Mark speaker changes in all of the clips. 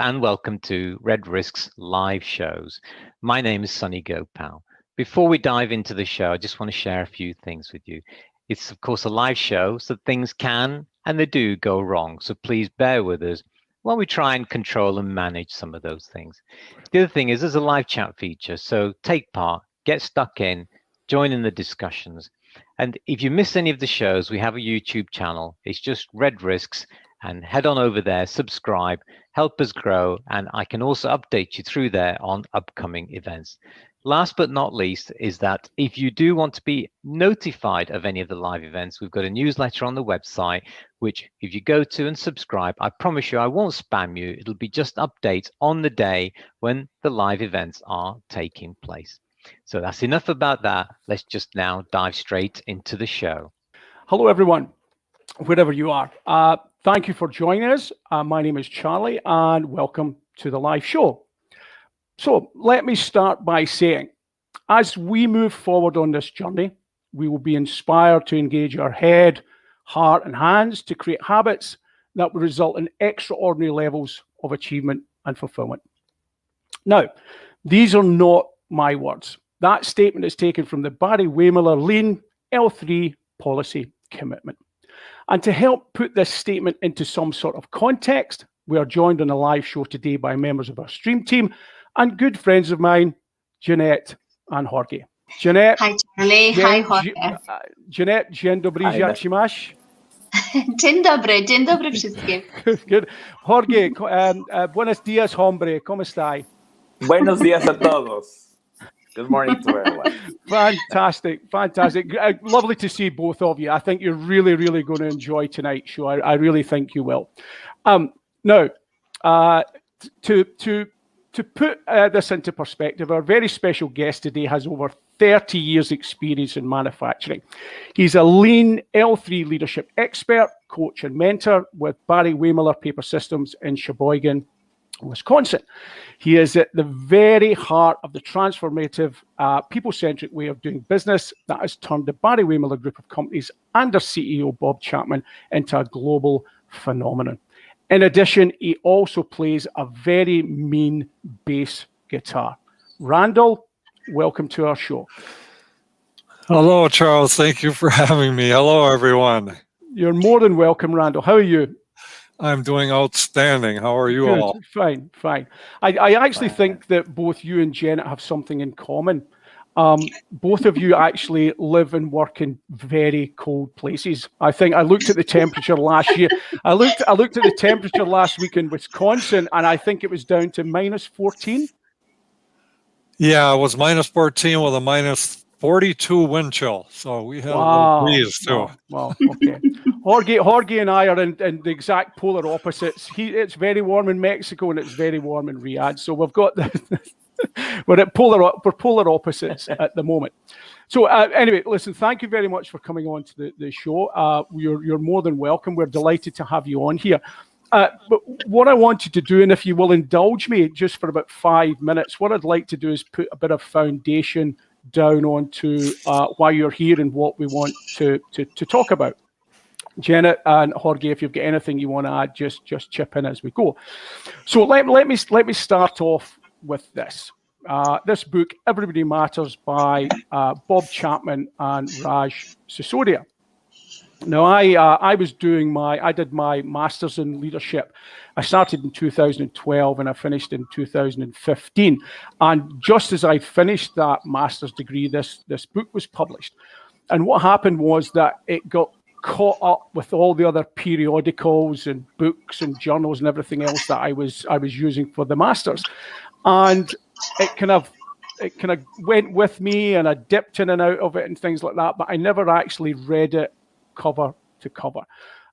Speaker 1: and welcome to RedRisks live shows. My name is Sunny Gopal. Before we dive into the show, I just want to share a few things with you. It's of course a live show, so things can and they do go wrong. So please bear with us while we try and control and manage some of those things. The other thing is there's a live chat feature, so take part, get stuck in, join in the discussions. And if you miss any of the shows, we have a YouTube channel. It's just RedRisks, and head on over there, subscribe, help us grow, and I can also update you through there on upcoming events. Last but not least is that if you do want to be notified of any of the live events, we've got a newsletter on the website, which if you go to and subscribe, I promise you I won't spam you. It'll be just updates on the day when the live events are taking place. So that's enough about that. Let's just now dive straight into the show.
Speaker 2: Hello, everyone, wherever you are. Thank you for joining us. My name is Charlie, and welcome to the live show. So let me start by saying, as we move forward on this journey, we will be inspired to engage our head, heart, and hands to create habits that will result in extraordinary levels of achievement and fulfillment. Now, these are not my words. That statement is taken from the Barry Wehmiller Lean L3 policy commitment. And to help put this statement into some sort of context, we are joined on a live show today by members of our stream team and good friends of mine, Jeanette and Jorge. Jeanette.
Speaker 3: Hi, Charlie. Hi, Jorge.
Speaker 2: Jeanette, dzień dobry, jak się masz?
Speaker 3: Dzień dobry wszystkim.
Speaker 2: Good. Jorge, buenos días, hombre. ¿Cómo está?
Speaker 4: Buenos días a todos. Good morning to everyone.
Speaker 2: Fantastic. Lovely to see both of you. I think you're really going to enjoy tonight's show. I really think you will. Now, to put this into perspective, our very special guest today has over 30 years experience in manufacturing. He's a lean L3 leadership expert, coach and mentor with Barry Wehmiller Paper Systems in Sheboygan, Wisconsin. He is at the very heart of the transformative, people-centric way of doing business that has turned the Barry Wehmiller group of companies and their CEO, Bob Chapman, into a global phenomenon. In addition, he also plays a very mean bass guitar. Randall, welcome to our show.
Speaker 5: Hello, Charles. Thank you for having me. Hello, everyone.
Speaker 2: You're more than welcome, Randall. How are you?
Speaker 5: I'm doing outstanding. How are you all?
Speaker 2: Fine. I actually think that both you and Janet have something in common. Both of you actually live and work in very cold places. I think I looked at the temperature last year. I looked at the temperature last week in Wisconsin, and I think it was down to -14.
Speaker 5: Yeah, it was -14 with a -42 wind chill. So we had a little breeze too.
Speaker 2: Wow. Okay. Jorge and I are in the exact polar opposites. It's very warm in Mexico and it's very warm in Riyadh. So we've got we're polar opposites at the moment. So anyway, listen, thank you very much for coming on to the show. You're more than welcome. We're delighted to have you on here. But what I want you to do, and if you will indulge me just for about 5 minutes, what I'd like to do is put a bit of foundation down onto why you're here and what we want to talk about. Janet and Jorge, if you've got anything you want to add, just chip in as we go. So let me start off with this. This book, Everybody Matters, by Bob Chapman and Raj Sisodia. Now, I did my master's in leadership. I started in 2012 and I finished in 2015. And just as I finished that master's degree, this book was published. And what happened was that it got caught up with all the other periodicals and books and journals and everything else that I was using for the master's. And it kind of went with me, and I dipped in and out of it and things like that, but I never actually read it cover to cover.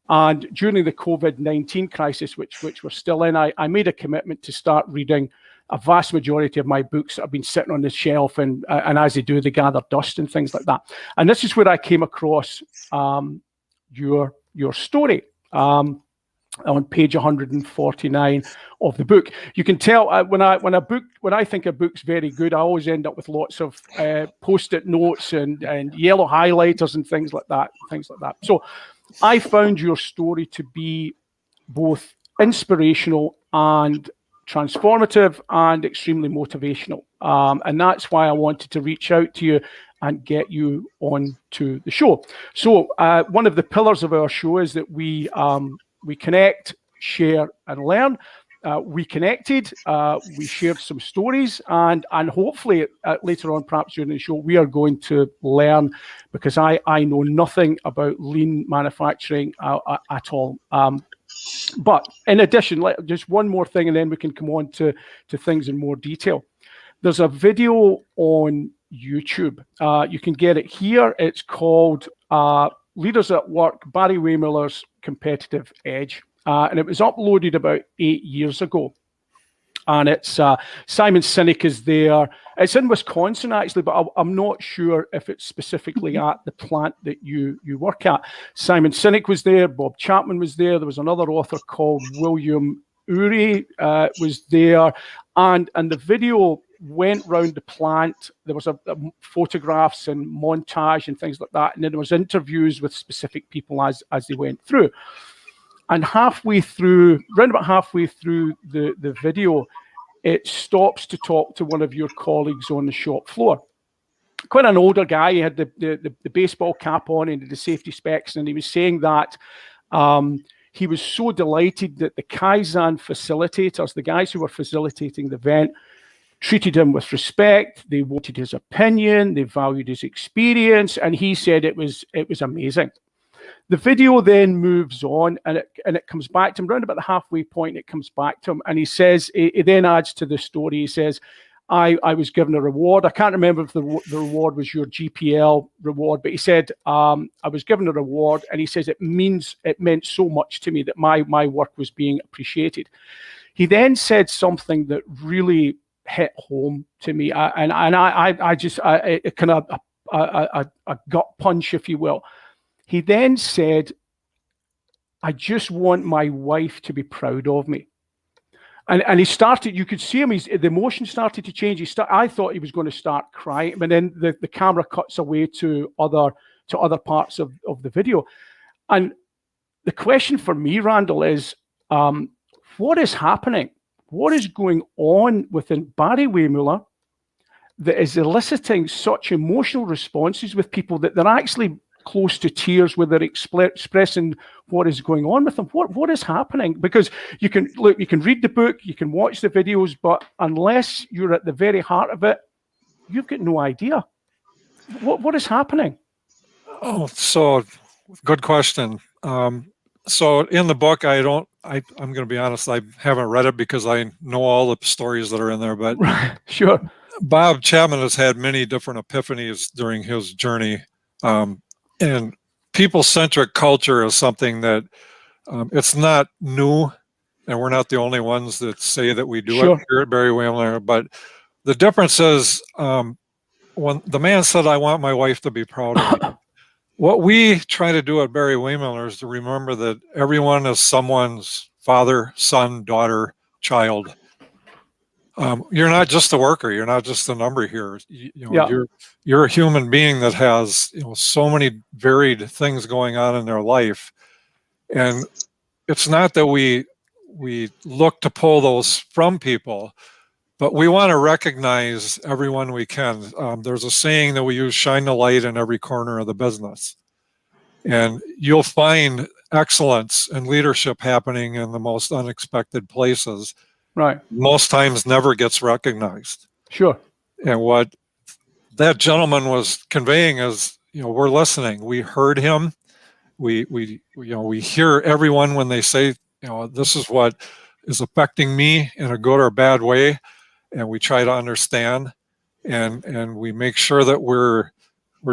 Speaker 2: And during the COVID-19 crisis, which we're still in, I made a commitment to start reading a vast majority of my books that have been sitting on the shelf, and as they do, they gather dust and things like that. And this is where I came across your story on page 149 of the book. You can tell when I think a book's very good, I always end up with lots of post-it notes and yellow highlighters and things like that. So I found your story to be both inspirational and transformative and extremely motivational. And that's why I wanted to reach out to you and get you on to the show. So one of the pillars of our show is that we connect, share, and learn. We connected, we shared some stories, and hopefully later on, perhaps during the show, we are going to learn, because I know nothing about lean manufacturing at all. But in addition, just one more thing, and then we can come on to things in more detail. There's a video on YouTube. You can get it here. It's called Leaders at Work, Barry Wehmiller's Competitive Edge. And it was uploaded about 8 years ago. And it's Simon Sinek is there. It's in Wisconsin, actually, but I'm not sure if it's specifically at the plant that you work at. Simon Sinek was there. Bob Chapman was there. There was another author called William Ury was there. And the video went round the plant. There was a photographs and montage and things like that. And then there was interviews with specific people as they went through. And round about halfway through the video, it stops to talk to one of your colleagues on the shop floor. Quite an older guy. He had the baseball cap on and the safety specs, and he was saying that he was so delighted that the Kaizen facilitators, the guys who were facilitating the event, treated him with respect. They wanted his opinion. They valued his experience, and he said it was amazing. The video then moves on, and it comes back to him around about the halfway point. It comes back to him, and he says, he then adds to the story. He says, I was given a reward. I can't remember if the reward was your GPL reward, but he said, I was given a reward, and he says it meant so much to me that my work was being appreciated. He then said something that really hit home to me, and I just kind of a gut punch, if you will. He then said, I just want my wife to be proud of me. And he started, you could see him, the emotion started to change. I thought he was going to start crying, but then the camera cuts away to other parts of the video. And the question for me, Randall, is what is happening? What is going on within Barry Wehmiller that is eliciting such emotional responses with people that they're actually close to tears, where they're expressing what is going on with them? What is happening? Because you can read the book, you can watch the videos, but unless you're at the very heart of it, you've got no idea. What is happening?
Speaker 5: Oh, so good question. So in the book, I'm going to be honest, I haven't read it because I know all the stories that are in there, but
Speaker 2: sure.
Speaker 5: Bob Chapman has had many different epiphanies during his journey. And people-centric culture is something that it's not new, and we're not the only ones that say that we do it here at Barry Wehmiller. But the difference is when the man said, I want my wife to be proud of me, what we try to do at Barry Wehmiller is to remember that everyone is someone's father, son, daughter, child. You're not just a worker. You're not just a number here. You're a human being that has so many varied things going on in their life, and it's not that we look to pull those from people, but we want to recognize everyone we can. There's a saying that we use: shine the light in every corner of the business, and you'll find excellence and leadership happening in the most unexpected places.
Speaker 2: Right.
Speaker 5: Most times never gets recognized.
Speaker 2: Sure.
Speaker 5: And what that gentleman was conveying is, we're listening. We heard him. We hear everyone when they say, this is what is affecting me in a good or bad way, and we try to understand, and we make sure that we're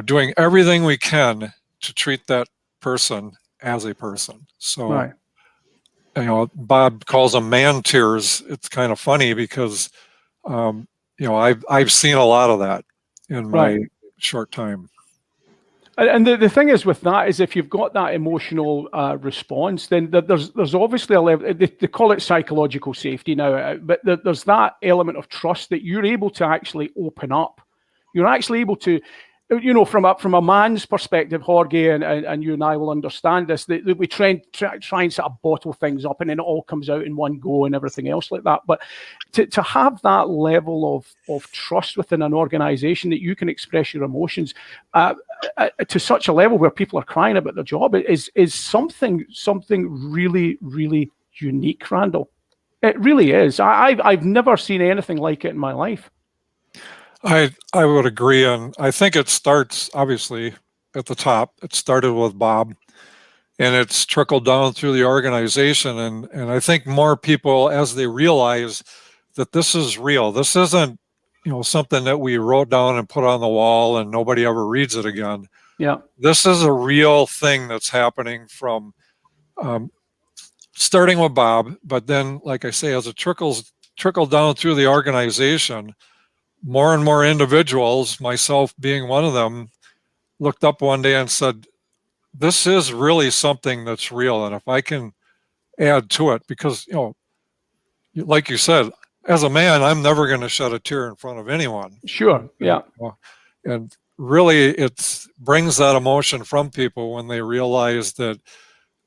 Speaker 5: doing everything we can to treat that person as a person. So. Right. Bob calls them man tears. It's kind of funny because, I've seen a lot of that in my short time.
Speaker 2: And the thing is with that is, if you've got that emotional response, then there's obviously a level. They call it psychological safety now, but there's that element of trust that you're able to actually open up. You're actually able to. from a man's perspective, Jorge, and you and I will understand this, that we try and sort of bottle things up and then it all comes out in one go and everything else like that. But to have that level of trust within an organization that you can express your emotions to such a level where people are crying about their job is something really, really unique, Randall. It really is. I've never seen anything like it in my life.
Speaker 5: I would agree, and I think it starts obviously at the top. It started with Bob, and it's trickled down through the organization. And I think more people, as they realize that this is real, this isn't something that we wrote down and put on the wall and nobody ever reads it again.
Speaker 2: Yeah,
Speaker 5: this is a real thing that's happening from starting with Bob, but then, like I say, as it trickled down through the organization, more and more individuals, myself being one of them, looked up one day and said, this is really something that's real. And if I can add to it, because, like you said, as a man, I'm never going to shed a tear in front of anyone.
Speaker 2: Sure. Yeah.
Speaker 5: And really, it brings that emotion from people when they realize that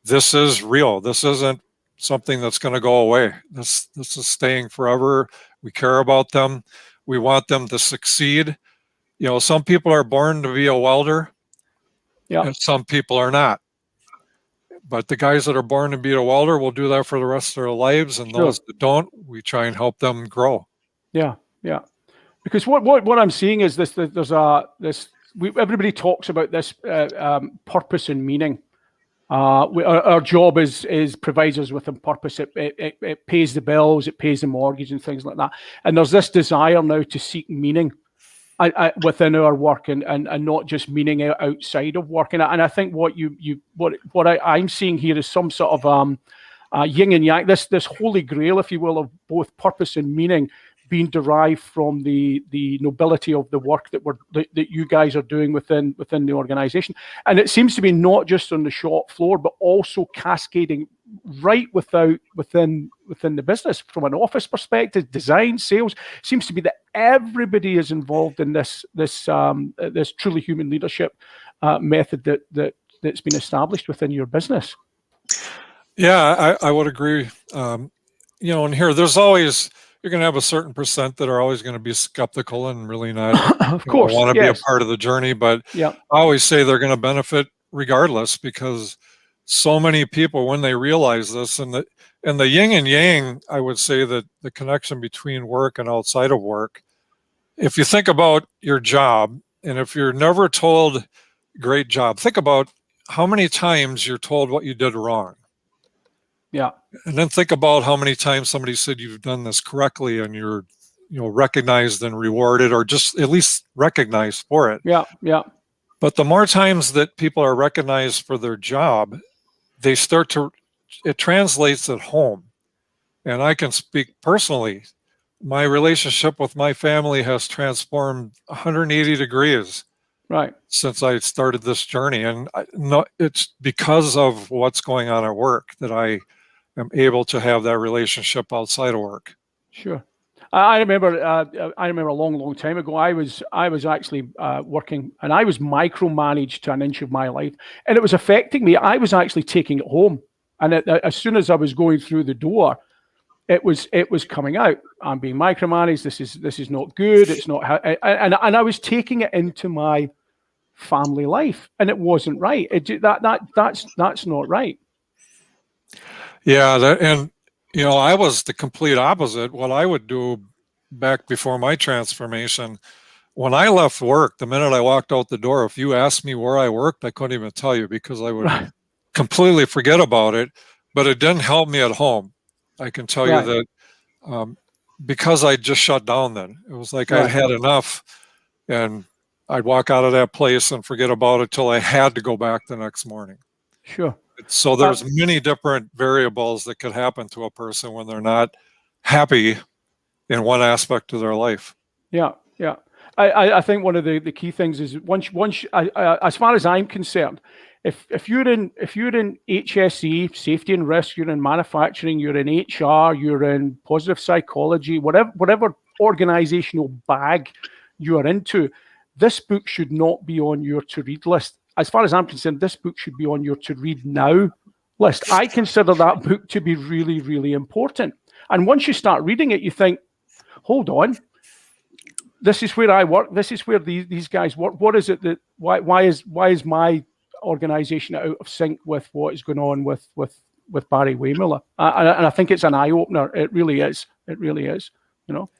Speaker 5: this is real. This isn't something that's going to go away. This is staying forever. We care about them. We want them to succeed. Some people are born to be a welder, and some people are not. But the guys that are born to be a welder will do that for the rest of their lives, and those that don't, we try and help them grow.
Speaker 2: Yeah. Because what I'm seeing is this. Everybody talks about this purpose and meaning. Our job provides us with a purpose. It pays the bills, it pays the mortgage and things like that. And there's this desire now to seek meaning within our work and not just meaning outside of work. And I think what I'm seeing here is some sort of yin and yang, this holy grail, if you will, of both purpose and meaning being derived from the nobility of the work that you guys are doing within the organization. And it seems to be not just on the shop floor, but also cascading right within the business from an office perspective, design, sales. Seems to be that everybody is involved in this truly human leadership method that's been established within your business.
Speaker 5: Yeah, I would agree. And here, there's always, you're going to have a certain percent that are always going to be skeptical and really not
Speaker 2: of course
Speaker 5: want to be a part of the journey. But I always say they're going to benefit regardless, because so many people, when they realize this, and the yin and yang, I would say that the connection between work and outside of work, if you think about your job, and if you're never told great job, think about how many times you're told what you did wrong.
Speaker 2: Yeah.
Speaker 5: And then think about how many times somebody said you've done this correctly and you're, recognized and rewarded, or just at least recognized for it.
Speaker 2: Yeah.
Speaker 5: But the more times that people are recognized for their job, it translates at home. And I can speak personally. My relationship with my family has transformed 180 degrees.
Speaker 2: Right.
Speaker 5: Since I started this journey. And it's because of what's going on at work that I am able to have that relationship outside of work.
Speaker 2: Sure. I remember a long time ago, I was actually working, and I was micromanaged to an inch of my life, and it was affecting me. I was actually taking it home. And as soon as I was going through the door, it was coming out. I'm being micromanaged. This is not good. It's not how, and I was taking it into my family life, and it wasn't right. That's not right.
Speaker 5: Yeah, and I was the complete opposite. What I would do back before my transformation, when I left work, the minute I walked out the door, if you asked me where I worked, I couldn't even tell you, because I would completely forget about it. But it didn't help me at home. I can tell you that because I just shut down then. It was like I had enough, and I'd walk out of that place and forget about it till I had to go back the next morning.
Speaker 2: Sure.
Speaker 5: So there's many different variables that could happen to a person when they're not happy in one aspect of their life.
Speaker 2: Yeah. I think one of the key things is once as far as I'm concerned, if you're in HSE, safety and risk, you're in manufacturing, you're in HR, you're in positive psychology, whatever organizational bag you are into, this book should not be on your to-read list. As far as I'm concerned, this book should be on your to-read now list. I consider that book to be really, really important. And once you start reading it, you think, hold on, this is where I work. This is where these guys work. What is it that, why is my organization out of sync with what is going on with Barry Wehmiller? And I think it's an eye-opener. It really is. It really is, you know.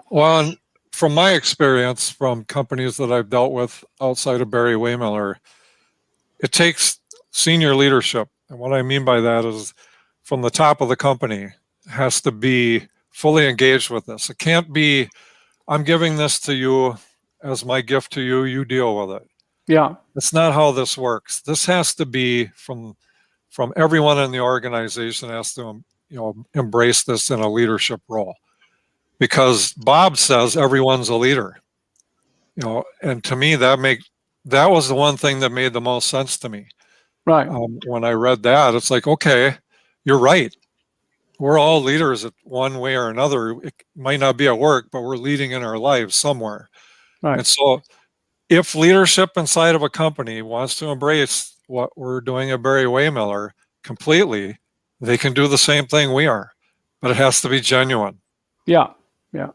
Speaker 5: Well, from my experience from companies that I've dealt with outside of Barry Wehmiller, it takes senior leadership. And what I mean by that is from the top of the company has to be fully engaged with this. It can't be, I'm giving this to you as my gift to you, you deal with it.
Speaker 2: Yeah.
Speaker 5: That's not how this works. This has to be from everyone in the organization has to, embrace this in a leadership role. Because Bob says everyone's a leader, and to me that was the one thing that made the most sense to me.
Speaker 2: Right.
Speaker 5: When I read that, it's like, okay, you're right. We're all leaders at one way or another. It might not be at work, but we're leading in our lives somewhere.
Speaker 2: Right.
Speaker 5: And so if leadership inside of a company wants to embrace what we're doing at Barry Wehmiller completely, they can do the same thing we are, but it has to be genuine.
Speaker 2: Yeah. Yeah.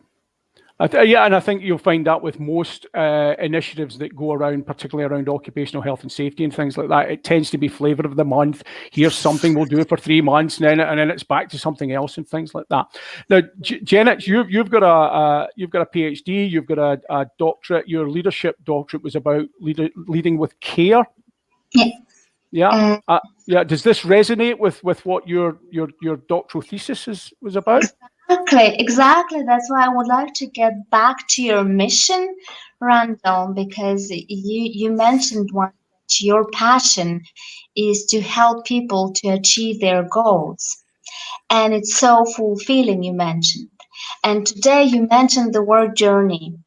Speaker 2: And I think you'll find that with most initiatives that go around, particularly around occupational health and safety and things like that, it tends to be flavor of the month. Here's something we'll do for 3 months, and then it's back to something else and things like that. Now, Janet, you've got a PhD, you've got a doctorate. Your leadership doctorate was about leading with care.
Speaker 3: Yeah.
Speaker 2: Yeah. Does this resonate with what your doctoral thesis was about?
Speaker 3: Exactly. That's why I would like to get back to your mission, Randall, because you mentioned once that your passion is to help people to achieve their goals. And it's so fulfilling, you mentioned. And today you mentioned the word journey.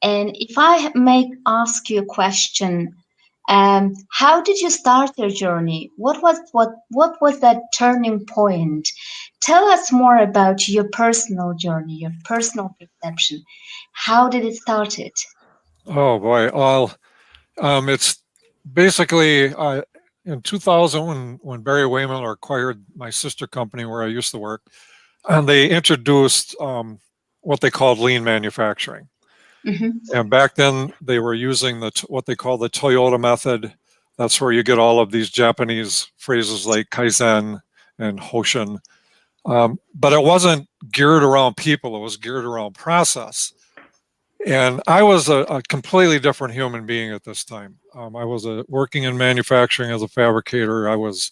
Speaker 3: And if I may ask you a question, how did you start your journey? What was that turning point? Tell us more about your personal journey, your personal perception. How did it start?
Speaker 5: Oh boy! Well, it's basically in 2000 when Barry Wehmiller acquired my sister company where I used to work, and they introduced what they called lean manufacturing.
Speaker 3: Mm-hmm.
Speaker 5: And back then they were using what they call the Toyota method. That's where you get all of these Japanese phrases like Kaizen and Hoshin. But it wasn't geared around people, it was geared around process. And I was a completely different human being at this time. I was working in manufacturing as a fabricator. I was,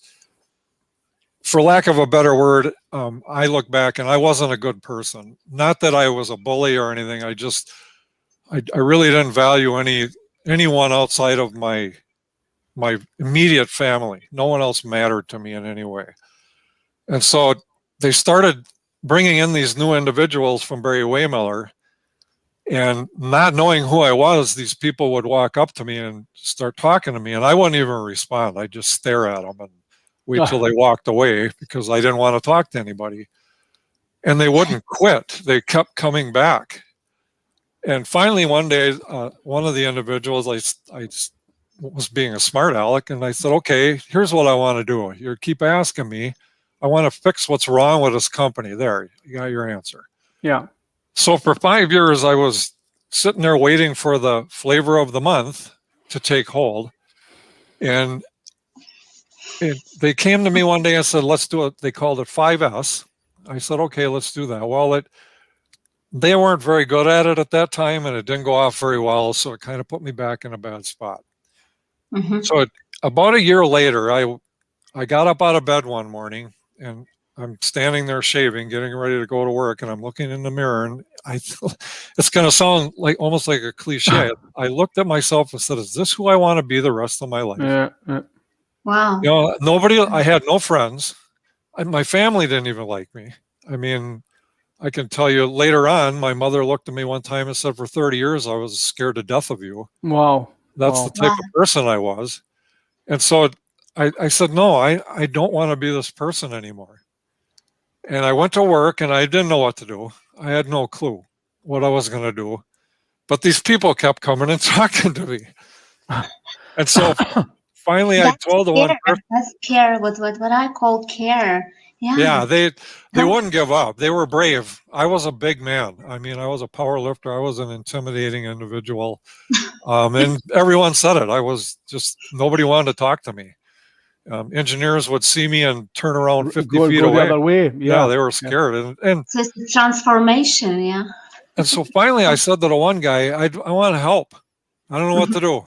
Speaker 5: for lack of a better word, I look back and I wasn't a good person. Not that I was a bully or anything. I really didn't value anyone outside of my immediate family. No one else mattered to me in any way. And so they started bringing in these new individuals from Barry Wehmiller, and not knowing who I was, these people would walk up to me and start talking to me, and I wouldn't even respond. I'd just stare at them and wait till they walked away because I didn't want to talk to anybody. And they wouldn't quit. They kept coming back. And finally, one day, one of the individuals, I was being a smart aleck, and I said, okay, here's what I want to do. You keep asking me. I want to fix what's wrong with this company. There, you got your answer.
Speaker 2: Yeah.
Speaker 5: So for 5 years, I was sitting there waiting for the flavor of the month to take hold. And they came to me one day and said, let's do it. They called it 5S. I said, okay, let's do that. Well, they weren't very good at it at that time, and it didn't go off very well. So it kind of put me back in a bad spot.
Speaker 3: Mm-hmm.
Speaker 5: So about a year later, I got up out of bed one morning, and I'm standing there shaving, getting ready to go to work, and I'm looking in the mirror, and it's going to sound almost like a cliche. I looked at myself and said, is this who I want to be the rest of my life?
Speaker 2: Yeah.
Speaker 3: Wow.
Speaker 5: I had no friends. My family didn't even like me. I mean, I can tell you later on, my mother looked at me one time and said, for 30 years, I was scared to death of you.
Speaker 2: Wow.
Speaker 5: That's the type of person I was. And so I said, no, I don't want to be this person anymore. And I went to work and I didn't know what to do. I had no clue what I was going to do. But these people kept coming and talking to me. And so finally I told the one person.
Speaker 3: That's care, what I call care.
Speaker 5: Yeah, they wouldn't give up. They were brave. I was a big man. I mean, I was a power lifter. I was an intimidating individual. And everyone said it. I was just, nobody wanted to talk to me. Engineers would see me and turn around 50 feet away.
Speaker 2: The other way.
Speaker 5: Yeah, they were scared. And
Speaker 3: so it's a transformation, yeah.
Speaker 5: And so finally I said to the one guy, I want to help. I don't know what to do.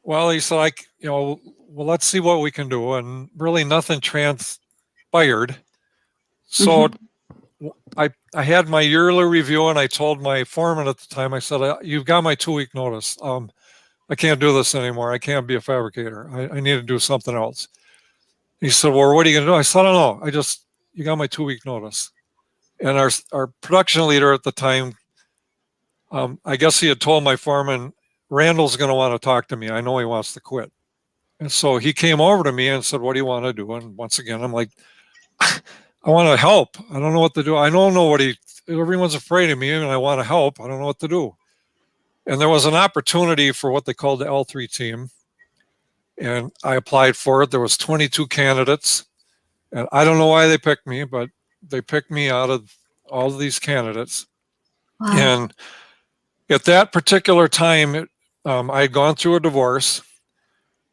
Speaker 5: Well, he said, well, let's see what we can do. And really nothing transpired. So I had my yearly review, and I told my foreman at the time, I said, you've got my 2-week notice. I can't do this anymore. I can't be a fabricator. I need to do something else. He said, well, what are you going to do? I said, I don't know. You got my 2-week notice. And our production leader at the time, I guess he had told my foreman, Randall's going to want to talk to me. I know he wants to quit. And so he came over to me and said, what do you want to do? And once again, I'm like, I want to help. I don't know what to do. I don't know everyone's afraid of me, and I want to help. I don't know what to do. And there was an opportunity for what they called the L3 team. And I applied for it. There was 22 candidates. And I don't know why they picked me, but they picked me out of all of these candidates. Wow. And at that particular time, I had gone through a divorce.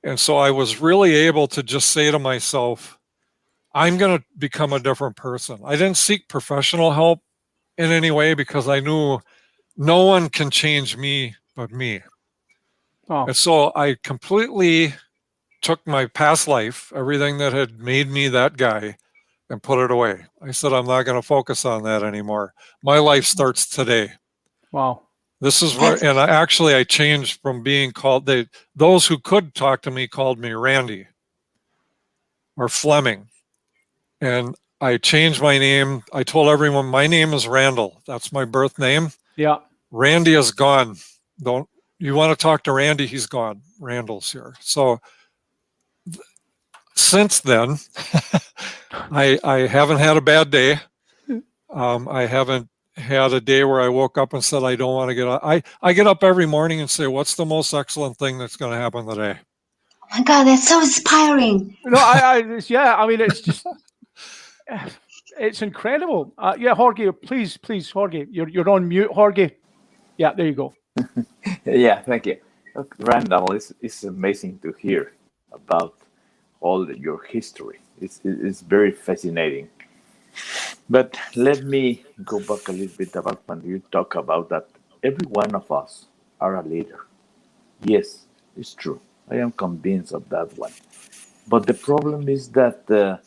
Speaker 5: And so I was really able to just say to myself, I'm going to become a different person. I didn't seek professional help in any way because I knew no one can change me but me. Oh. And so I completely took my past life, everything that had made me that guy, and put it away. I said, I'm not going to focus on that anymore. My life starts today.
Speaker 2: Wow.
Speaker 5: This is where, and I changed from being called, those who could talk to me called me Randy or Fleming. And I changed my name. I told everyone my name is Randall. That's my birth name.
Speaker 2: Yeah. Randy
Speaker 5: is gone. You want to talk to Randy? He's gone. Randall's here. So since then, I haven't had a bad day. I haven't had a day where I woke up and said, I don't want to get up. I get up every morning and say, what's the most excellent thing that's going to happen today?
Speaker 3: Oh my God, that's so inspiring.
Speaker 2: No, I mean, it's just, it's incredible. Yeah, Jorge, please, Jorge, you're on mute, Jorge. Yeah, there you go.
Speaker 4: Yeah, thank you. Look, Randall, it's amazing to hear about all your history. It's very fascinating. But let me go back a little bit about when you talk about that every one of us are a leader. Yes, it's true. I am convinced of that one. But the problem is that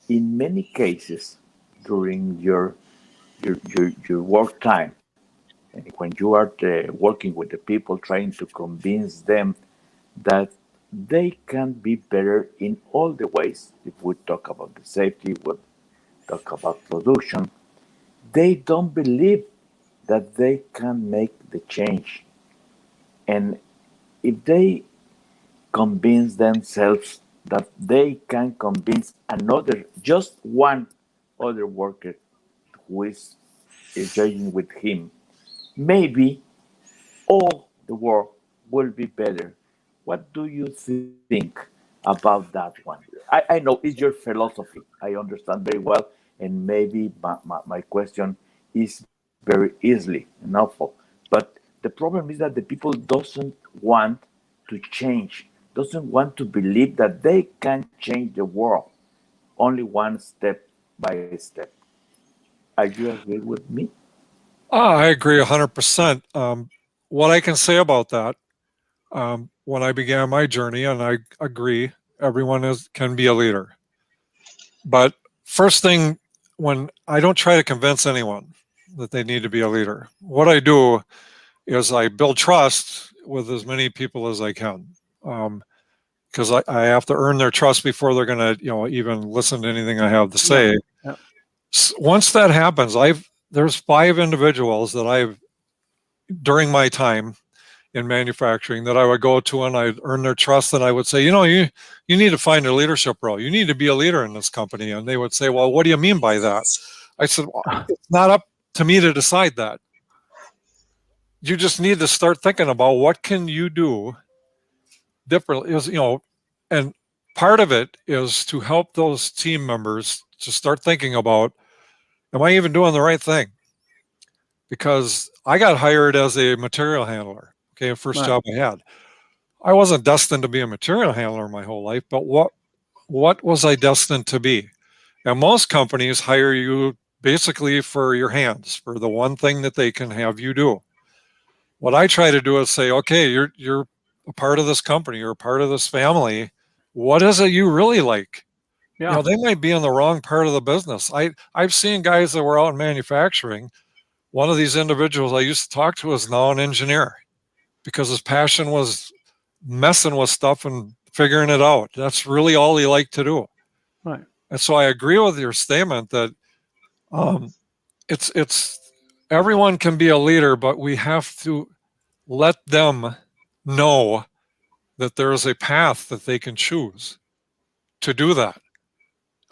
Speaker 4: in many cases during your work time, when you are working with the people, trying to convince them that they can be better in all the ways, if we talk about the safety, we talk about production, they don't believe that they can make the change. And if they convince themselves that they can convince just one other worker who is joining with him, maybe all the work will be better. What do you think about that one? I know it's your philosophy. I understand very well. And maybe my question is very easily enough. But the problem is that the people doesn't want to change, doesn't want to believe that they can change the world, only one step by step. Are you agree with me?
Speaker 5: I agree 100%. What I can say about that, when I began my journey, and I agree, everyone can be a leader. But first thing, when I don't try to convince anyone that they need to be a leader, what I do is I build trust with as many people as I can. Because I have to earn their trust before they're going to, even listen to anything I have to say. Yeah. Once that happens, there's 5 individuals that during my time in manufacturing that I would go to and I'd earn their trust, and I would say, you need to find a leadership role. You need to be a leader in this company. And they would say, well, what do you mean by that? I said, well, it's not up to me to decide that. you just need to start thinking about what can you do differently. And part of it is to help those team members to start thinking about, am I even doing the right thing? Because I got hired as a material handler. Okay, first job I had. I wasn't destined to be a material handler my whole life, but what was I destined to be? And most companies hire you basically for your hands, for the one thing that they can have you do. What I try to do is say, okay, you're a part of this company, you're a part of this family. What is it you really like?
Speaker 2: Yeah.
Speaker 5: They might be in the wrong part of the business. I've seen guys that were out in manufacturing. One of these individuals I used to talk to is now an engineer because his passion was messing with stuff and figuring it out. That's really all he liked to do.
Speaker 2: Right.
Speaker 5: And so I agree with your statement that it's everyone can be a leader, but we have to let them know that there is a path that they can choose to do that.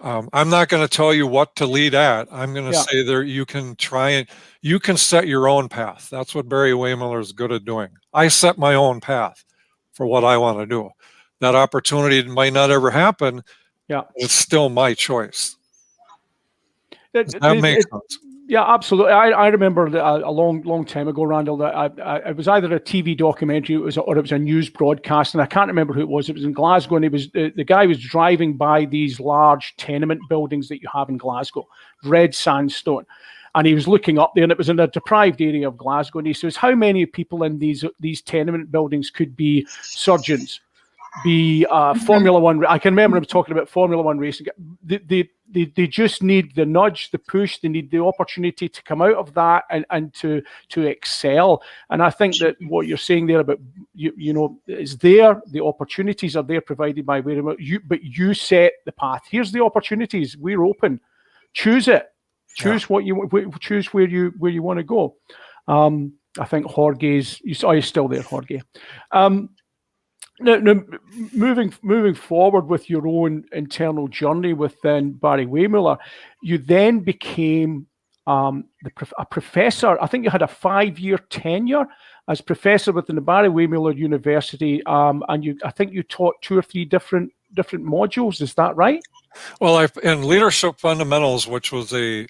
Speaker 5: I'm not going to tell you what to lead at. I'm going to say there you can try and you can set your own path. That's what Barry Wehmiller is good at doing. I set my own path for what I want to do. That opportunity might not ever happen.
Speaker 2: Yeah,
Speaker 5: it's still my choice. That makes sense.
Speaker 2: Yeah, absolutely. I remember a long time ago, Randall, that it was either a TV documentary or it was a news broadcast, and I can't remember who it was. It was in Glasgow, and the guy was driving by these large tenement buildings that you have in Glasgow, red sandstone, and he was looking up there, and it was in a deprived area of Glasgow, and he says, how many people in these tenement buildings could be surgeons, be Formula One? I can remember him talking about Formula One racing. They just need the nudge, the push. They need the opportunity to come out of that and to excel. And I think that what you're saying there about is there. The opportunities are there provided by Wehmiller. But you set the path. Here's the opportunities. We're open. Choose it. Choose what you choose where you want to go. I think Jorge's. You're still there, Jorge. Now, moving forward with your own internal journey within Barry Wehmiller, you then became a professor. I think you had a 5-year tenure as professor within the Barry Wehmiller University, and I think you taught 2 or 3 different modules. Is that right?
Speaker 5: Well, in Leadership Fundamentals, which was a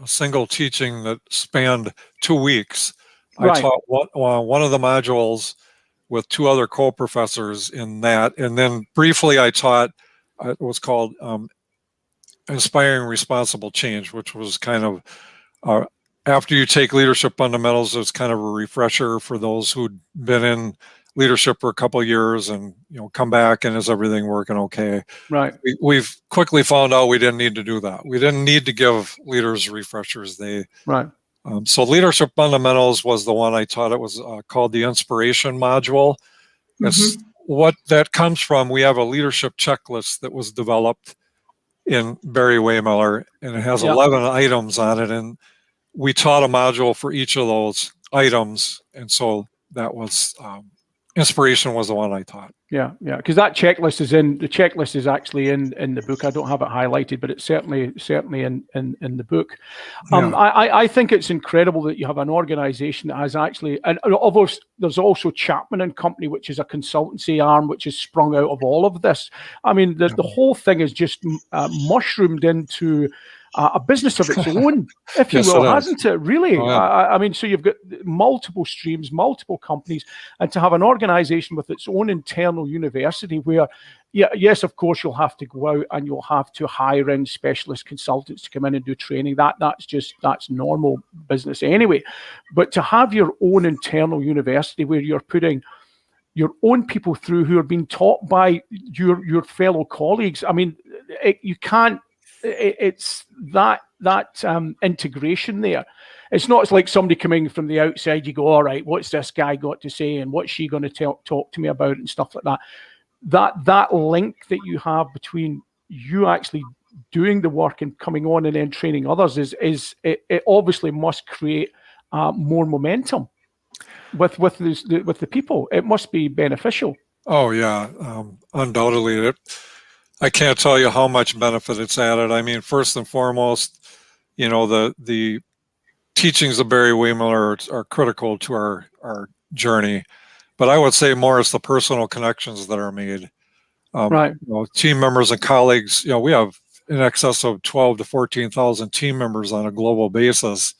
Speaker 5: single teaching that spanned 2 weeks, I taught one of the modules with 2 other co-professors in that. And then briefly I taught it was called Inspiring Responsible Change, which was kind of, after you take Leadership Fundamentals, it's kind of a refresher for those who'd been in leadership for a couple of years and come back and is everything working okay?
Speaker 2: Right.
Speaker 5: We've quickly found out we didn't need to do that. We didn't need to give leaders refreshers.
Speaker 2: Right.
Speaker 5: So Leadership Fundamentals was the one I taught. It was called the Inspiration Module. It's what that comes from. We have a leadership checklist that was developed in Barry Wehmiller, and it has 11 items on it. And we taught a module for each of those items. And so that was Inspiration was the one I taught. Yeah,
Speaker 2: because that checklist is actually in the book. I don't have it highlighted, but it's certainly in the book. I think it's incredible that you have an organization that has actually, and although there's also Chapman and Company, which is a consultancy arm which is sprung out of all of this. I mean, the whole thing is just mushroomed into a business of its own, if you will, hasn't it? Really? I mean, so you've got multiple streams, multiple companies, and to have an organization with its own internal university where, yes, of course, you'll have to go out and you'll have to hire in specialist consultants to come in and do training. That's normal business anyway. But to have your own internal university where you're putting your own people through who are being taught by your fellow colleagues, I mean, you can't. It's that integration there. It's not like somebody coming from the outside. You go, all right, what's this guy got to say, and what's she going to talk to me about, and stuff like that. That link that you have between you actually doing the work and coming on and then training others is it obviously must create more momentum with the people. It must be beneficial.
Speaker 5: Oh yeah, undoubtedly. I can't tell you how much benefit it's added. I mean, first and foremost, the teachings of Barry Wehmiller are critical to our journey, but I would say more it's the personal connections that are made.
Speaker 2: Right.
Speaker 5: You know, team members and colleagues, you know, we have in excess of 12 to 14,000 team members on a global basis.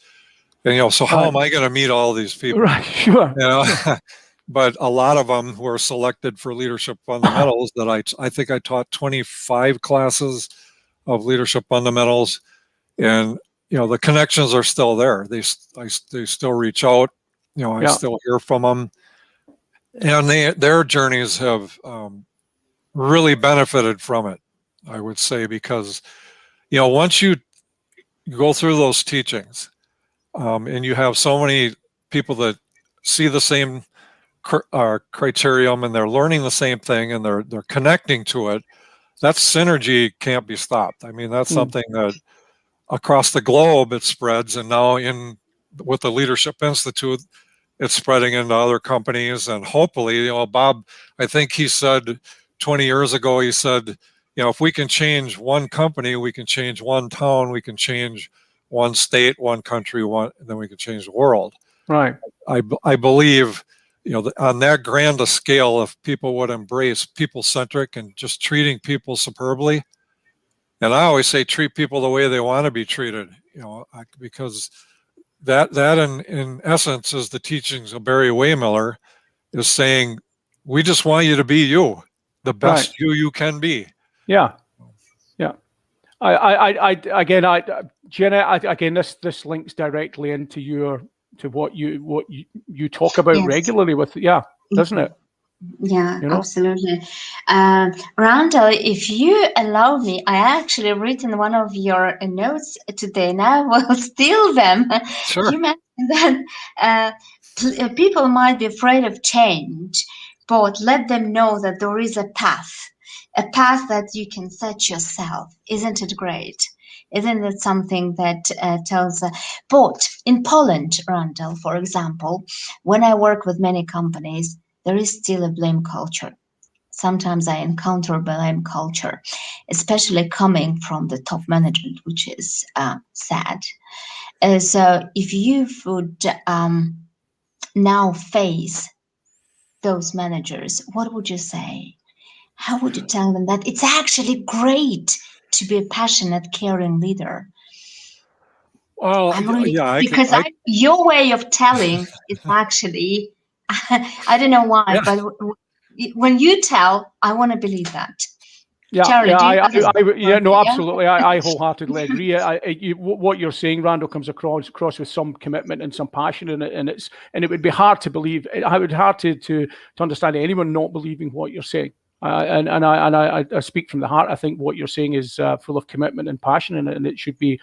Speaker 5: And, you know, so how am I going to meet all these people?
Speaker 2: Right, sure.
Speaker 5: You know? But a lot of them were selected for leadership fundamentals that I think I taught 25 classes of leadership fundamentals, and you know the connections are still there. They still reach out. You know, I still hear from them, and their journeys have really benefited from it. I would say because you know once you go through those teachings, and you have so many people that see the same criterion and they're learning the same thing and they're connecting to it, that synergy can't be stopped. I mean, that's something that across the globe it spreads, and now with the Leadership Institute, it's spreading into other companies, and hopefully, you know, Bob, I think he said 20 years ago, he said, you know, if we can change one company, we can change one town, we can change one state, one country, and then we can change the world.
Speaker 2: Right.
Speaker 5: I believe, you know, on that grand a scale, if people would embrace people-centric and just treating people superbly, and I always say treat people the way they want to be treated, you know, because that in essence is the teachings of Barry Wehmiller, is saying, we just want you to be you, the best you can be.
Speaker 2: Yeah. Yeah. Jenna, this links directly into what you talk about regularly with, doesn't it?
Speaker 3: Yeah,
Speaker 2: you know?
Speaker 3: Absolutely. Randall, if you allow me, I actually written one of your notes today, and I will steal them.
Speaker 5: Sure.
Speaker 3: You mentioned that people might be afraid of change, but let them know that there is a path that you can set yourself. Isn't it great? Isn't it something that tells? But in Poland, Randall, for example, when I work with many companies, there is still a blame culture. Sometimes I encounter blame culture, especially coming from the top management, which is sad. So if you would now face those managers, what would you say? How would you tell them that it's actually great to be a passionate, caring leader?
Speaker 5: Well,
Speaker 3: Your way of telling is actually, I don't know why, but when you tell, I want to believe that. Charlie,
Speaker 2: absolutely. I wholeheartedly agree. What you're saying, Randall, comes across with some commitment and some passion in it, and it would be hard to believe. I would hard to understand anyone not believing what you're saying. And I speak from the heart. I think what you're saying is full of commitment and passion, and it should be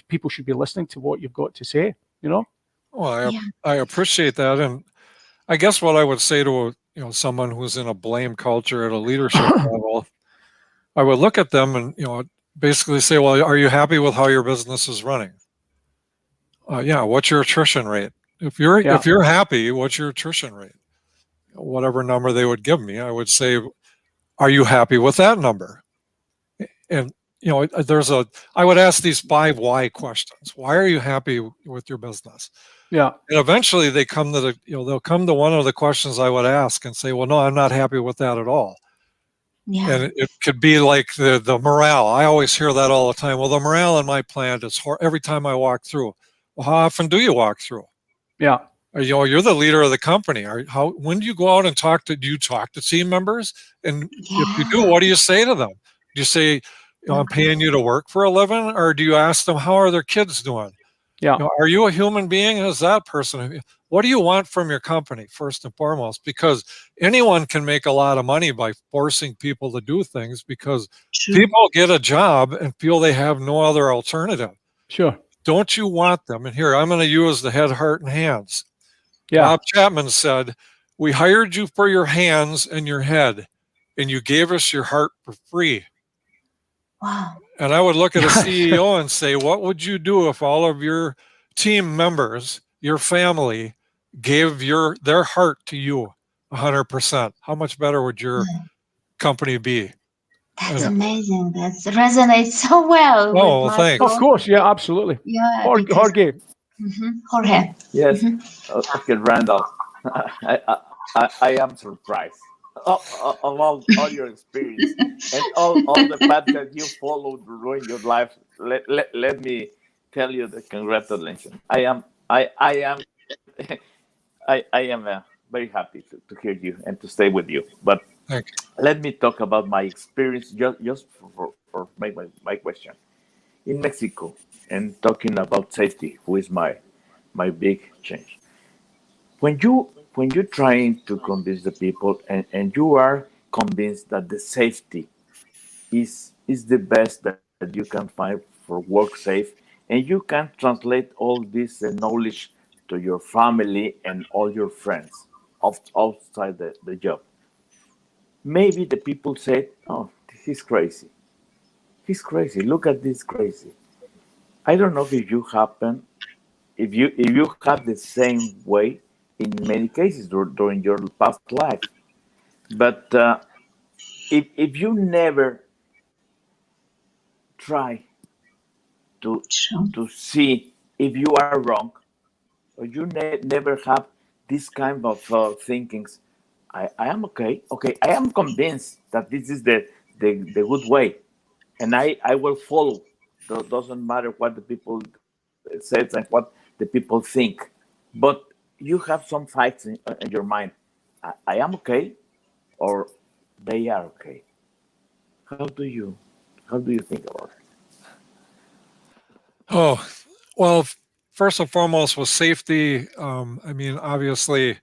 Speaker 2: people should be listening to what you've got to say. You know.
Speaker 5: Well, I appreciate that, and I guess what I would say to someone who's in a blame culture at a leadership level, I would look at them and basically say, well, are you happy with how your business is running? Yeah. What's your attrition rate? If you're happy, what's your attrition rate? Whatever number they would give me, I would say, are you happy with that number? And I would ask these 5 why questions. Why are you happy with your business?
Speaker 2: Yeah.
Speaker 5: And eventually they come to they'll come to one of the questions I would ask and say, well, no, I'm not happy with that at all.
Speaker 3: Yeah.
Speaker 5: And it could be like the morale. I always hear that all the time. Well, the morale in my plant is every time I walk through. Well, how often do you walk through?
Speaker 2: Yeah.
Speaker 5: You're the leader of the company. When do you go out and do you talk to team members? And if you do, what do you say to them? Do you say, I'm paying you to work for a living? Or do you ask them, how are their kids doing?
Speaker 2: Yeah.
Speaker 5: Are you a human being? Is that person? What do you want from your company, first and foremost? Because anyone can make a lot of money by forcing people to do things, because people get a job and feel they have no other alternative.
Speaker 2: Sure.
Speaker 5: Don't you want them? And here, I'm going to use the head, heart, and hands.
Speaker 2: Yeah.
Speaker 5: Bob Chapman said, we hired you for your hands and your head, and you gave us your heart for free.
Speaker 3: Wow.
Speaker 5: And I would look at a CEO and say, what would you do if all of your team members, your family, gave their heart to you 100%? How much better would your company be?
Speaker 3: That's amazing. That resonates so well
Speaker 5: Oh,
Speaker 3: with my
Speaker 5: thanks.
Speaker 2: Of course, yeah, absolutely.
Speaker 3: Yeah,
Speaker 2: Jorge.
Speaker 3: Jorge.
Speaker 4: Yes. Okay, Randall. I am surprised of all your experience and all the path that you followed during your life. Let me tell you the congratulations. I am I am very happy to hear you and to stay with you. But
Speaker 5: Thank you.
Speaker 4: let me talk about my experience just for my question in Mexico and talking about safety, who is my big change. When you're trying to convince the people and you are convinced that the safety is the best that you can find for work safe, and you can translate all this knowledge to your family and all your friends outside the job. Maybe the people say, "Oh, he's crazy. He's crazy. Look at this crazy." I don't know if you happen if you have the same way in many cases during your past life, but if you never try to
Speaker 3: True.
Speaker 4: see if you are wrong, or you never have this kind of thinkings, I am okay. Okay, I am convinced that this is the good way, and I will follow. Doesn't matter what the people says and what the people think, but you have some facts in your mind. I am okay, or they are okay. How do you think about it?
Speaker 5: Oh, well, first and foremost with safety, I mean, obviously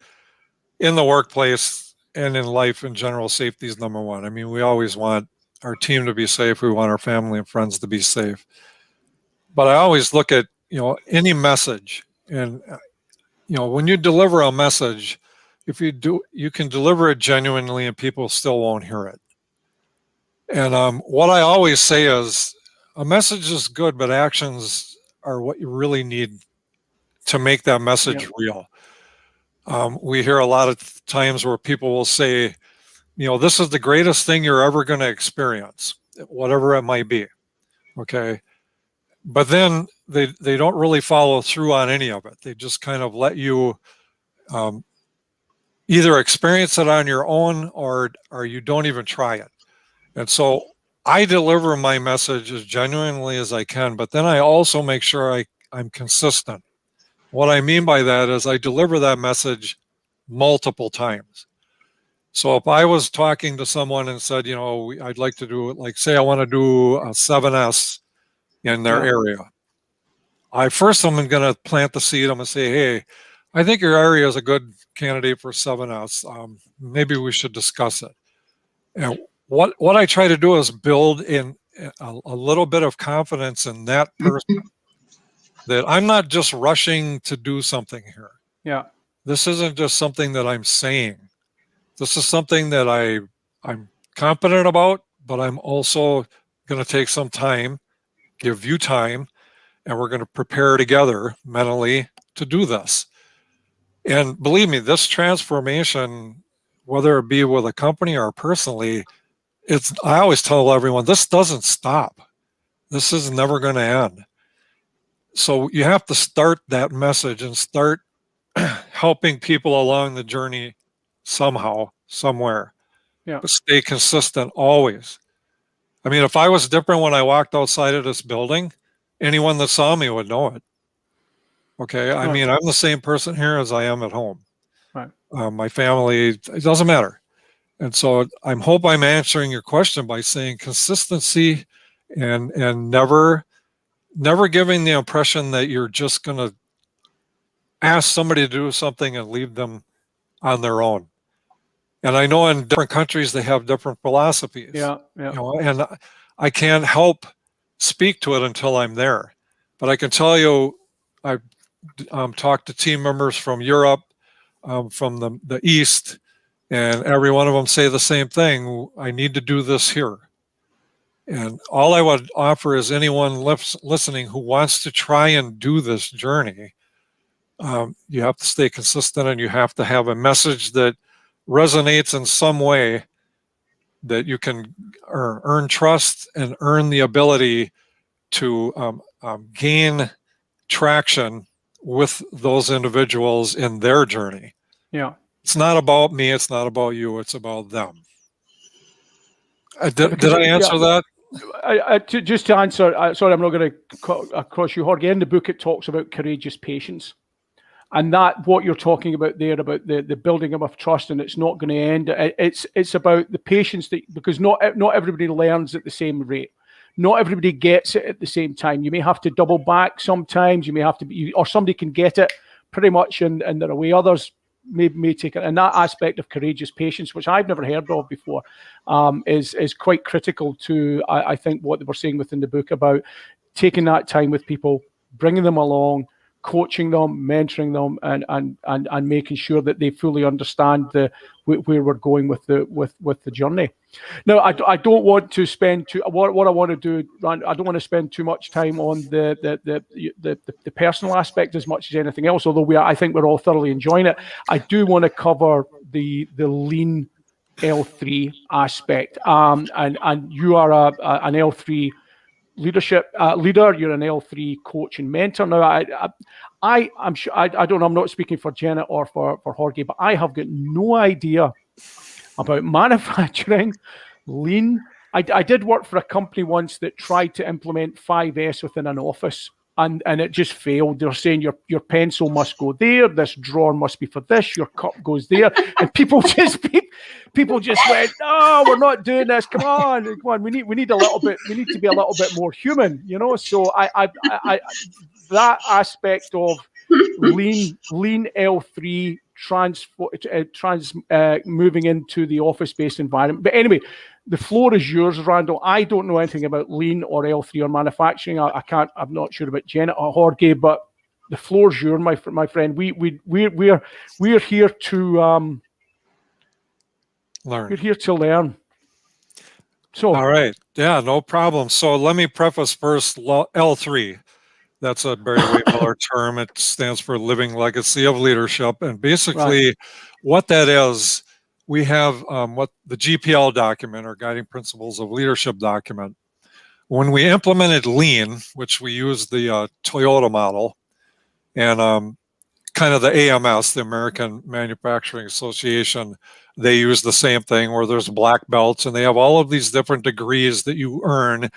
Speaker 5: in the workplace and in life in general, safety is number one. I mean, we always want our team to be safe. We want our family and friends to be safe. But I always look at, any message and, when you deliver a message, if you do, you can deliver it genuinely and people still won't hear it. And what I always say is a message is good, but actions are what you really need to make that message real. We hear a lot of times where people will say, this is the greatest thing you're ever going to experience, whatever it might be. Okay. But then they don't really follow through on any of it. They just kind of let you either experience it on your own or you don't even try it. And so I deliver my message as genuinely as I can, but then I also make sure I'm consistent. What I mean by that is I deliver that message multiple times. So if I was talking to someone and said, I'd like to do it, like say I want to do a 7S in their area. I'm going to plant the seed. I'm going to say, hey, I think your area is a good candidate for 7S. Maybe we should discuss it. And what I try to do is build in a little bit of confidence in that person that I'm not just rushing to do something here.
Speaker 2: Yeah.
Speaker 5: This isn't just something that I'm saying. This is something that I'm confident about, but I'm also going to take some time, give you time, and we're going to prepare together mentally to do this. And believe me, this transformation, whether it be with a company or personally, I always tell everyone, this doesn't stop. This is never going to end. So you have to start that message and start helping people along the journey somehow, somewhere.
Speaker 2: Yeah.
Speaker 5: But stay consistent always. I mean, if I was different when I walked outside of this building, anyone that saw me would know it. Okay. I mean, I'm the same person here as I am at home.
Speaker 2: Right.
Speaker 5: My family, it doesn't matter. And so I hope I'm answering your question by saying consistency and never giving the impression that you're just going to ask somebody to do something and leave them on their own. And I know in different countries they have different philosophies.
Speaker 2: Yeah.
Speaker 5: And I can't help speak to it until I'm there. But I can tell you, I've talked to team members from Europe, from the East, and every one of them say the same thing. I need to do this here. And all I would offer is anyone listening who wants to try and do this journey, you have to stay consistent and you have to have a message that resonates in some way, that you can earn trust and earn the ability to gain traction with those individuals in their journey.
Speaker 2: Yeah.
Speaker 5: It's not about me. It's not about you. It's about them. Did I answer that?
Speaker 2: Just to answer, sorry, I'm not going to across you, Jorge. In the book, it talks about courageous patience. And that, what you're talking about there, about the building of trust, and it's not going to end. It's about the patience that, because not everybody learns at the same rate. Not everybody gets it at the same time. You may have to double back sometimes. You may have to be, or somebody can get it pretty much in their way. Others may take it. And that aspect of courageous patience, which I've never heard of before, is quite critical to, I think, what they were saying within the book about taking that time with people, bringing them along, coaching them, mentoring them, and making sure that they fully understand where we're going with the journey. Now, I don't want to spend what I want to do. I don't want to spend too much time on the personal aspect as much as anything else. Although I think we're all thoroughly enjoying it. I do want to cover the lean L3 aspect. And you are an L3 leadership leader. You're an L3 coach and mentor. Now, I'm sure, I don't know, I'm not speaking for Jenna or for Jorge, but I have got no idea about manufacturing lean. I did work for a company once that tried to implement 5S within an office, and it just failed. They're saying your pencil must go there, this drawer must be for this, your cup goes there, and people just went, "Oh, we're not doing this. Come on, we need a little bit. We need to be a little bit more human, you know." So I that aspect of lean L3 moving into the office-based environment. But anyway, the floor is yours, Randall. I don't know anything about lean or L3 or manufacturing. I'm not sure about Jenna or Jorge, but the floor is yours, my friend. We're here to learn. We're here to learn. So,
Speaker 5: all right, yeah, no problem. So let me preface first L3. That's a Barry Wehmiller term. It stands for Living Legacy of Leadership. And basically what that is, we have what the GPL document, or Guiding Principles of Leadership document. When we implemented Lean, which we used the Toyota model, and kind of the AMS, the American Manufacturing Association, they use the same thing where there's black belts, and they have all of these different degrees that you earn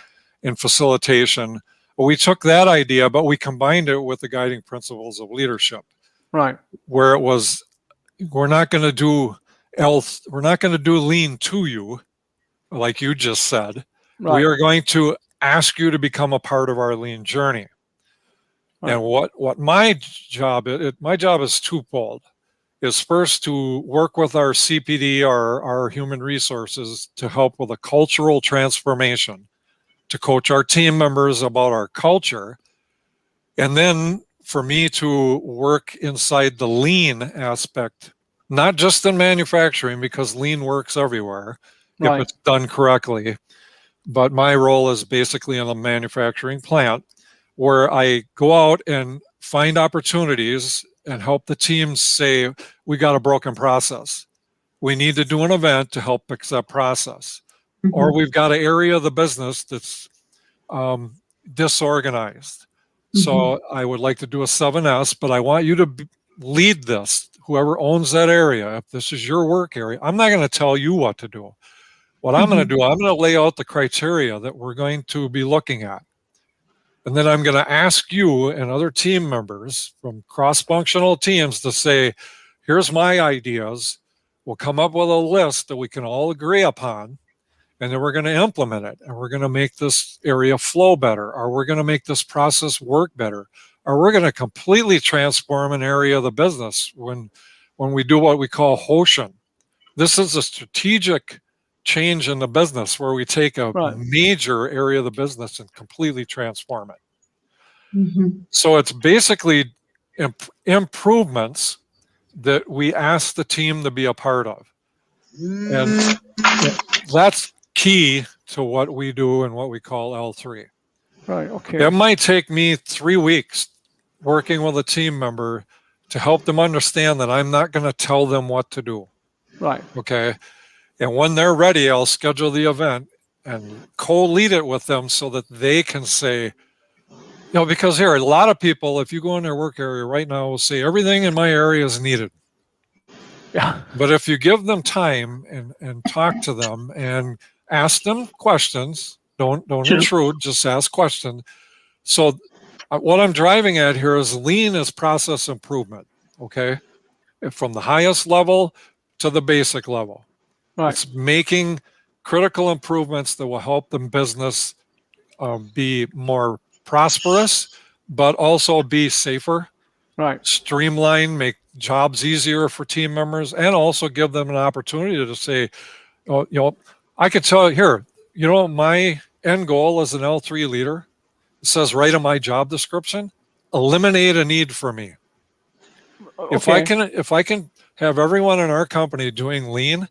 Speaker 5: in facilitation. We took that idea, but we combined it with the Guiding Principles of Leadership.
Speaker 2: Right.
Speaker 5: Where it was, we're not going to do lean to you, like you just said. Right. We are going to ask you to become a part of our lean journey. Right. And what my job is twofold. Is first to work with our CPD, our human resources, to help with a cultural transformation, to coach our team members about our culture, and then for me to work inside the lean aspect, not just in manufacturing, because lean works everywhere if it's done correctly, but my role is basically in a manufacturing plant where I go out and find opportunities and help the teams say, we got a broken process. We need to do an event to help fix that process. Mm-hmm. Or we've got an area of the business that's disorganized. Mm-hmm. So I would like to do a 7S, but I want you to lead this, whoever owns that area. If this is your work area, I'm not going to tell you what to do. What I'm going to do, I'm going to lay out the criteria that we're going to be looking at. And then I'm going to ask you and other team members from cross-functional teams to say, here's my ideas. We'll come up with a list that we can all agree upon. And then we're going to implement it. And we're going to make this area flow better. Or we're going to make this process work better. Or we're going to completely transform an area of the business when we do what we call Hoshin. This is a strategic change in the business where we take a major area of the business and completely transform it. Mm-hmm. So it's basically improvements that we ask the team to be a part of. And that's key to what we do and what we call L3.
Speaker 2: Right, okay.
Speaker 5: It might take me 3 weeks working with a team member to help them understand that I'm not going to tell them what to do.
Speaker 2: Right.
Speaker 5: Okay. And when they're ready, I'll schedule the event and co-lead it with them so that they can say, because here, a lot of people, if you go in their work area right now, will say everything in my area is needed.
Speaker 2: Yeah.
Speaker 5: But if you give them time and talk to them and ask them questions, don't intrude, just ask questions. So what I'm driving at here is lean is process improvement, okay? From the highest level to the basic level.
Speaker 2: Right.
Speaker 5: It's making critical improvements that will help the business be more prosperous, but also be safer.
Speaker 2: Right.
Speaker 5: Streamline, make jobs easier for team members, and also give them an opportunity to say, I could tell you here, my end goal as an L3 leader, it says right in my job description, eliminate a need for me.
Speaker 2: Okay.
Speaker 5: If I can have everyone in our company doing lean,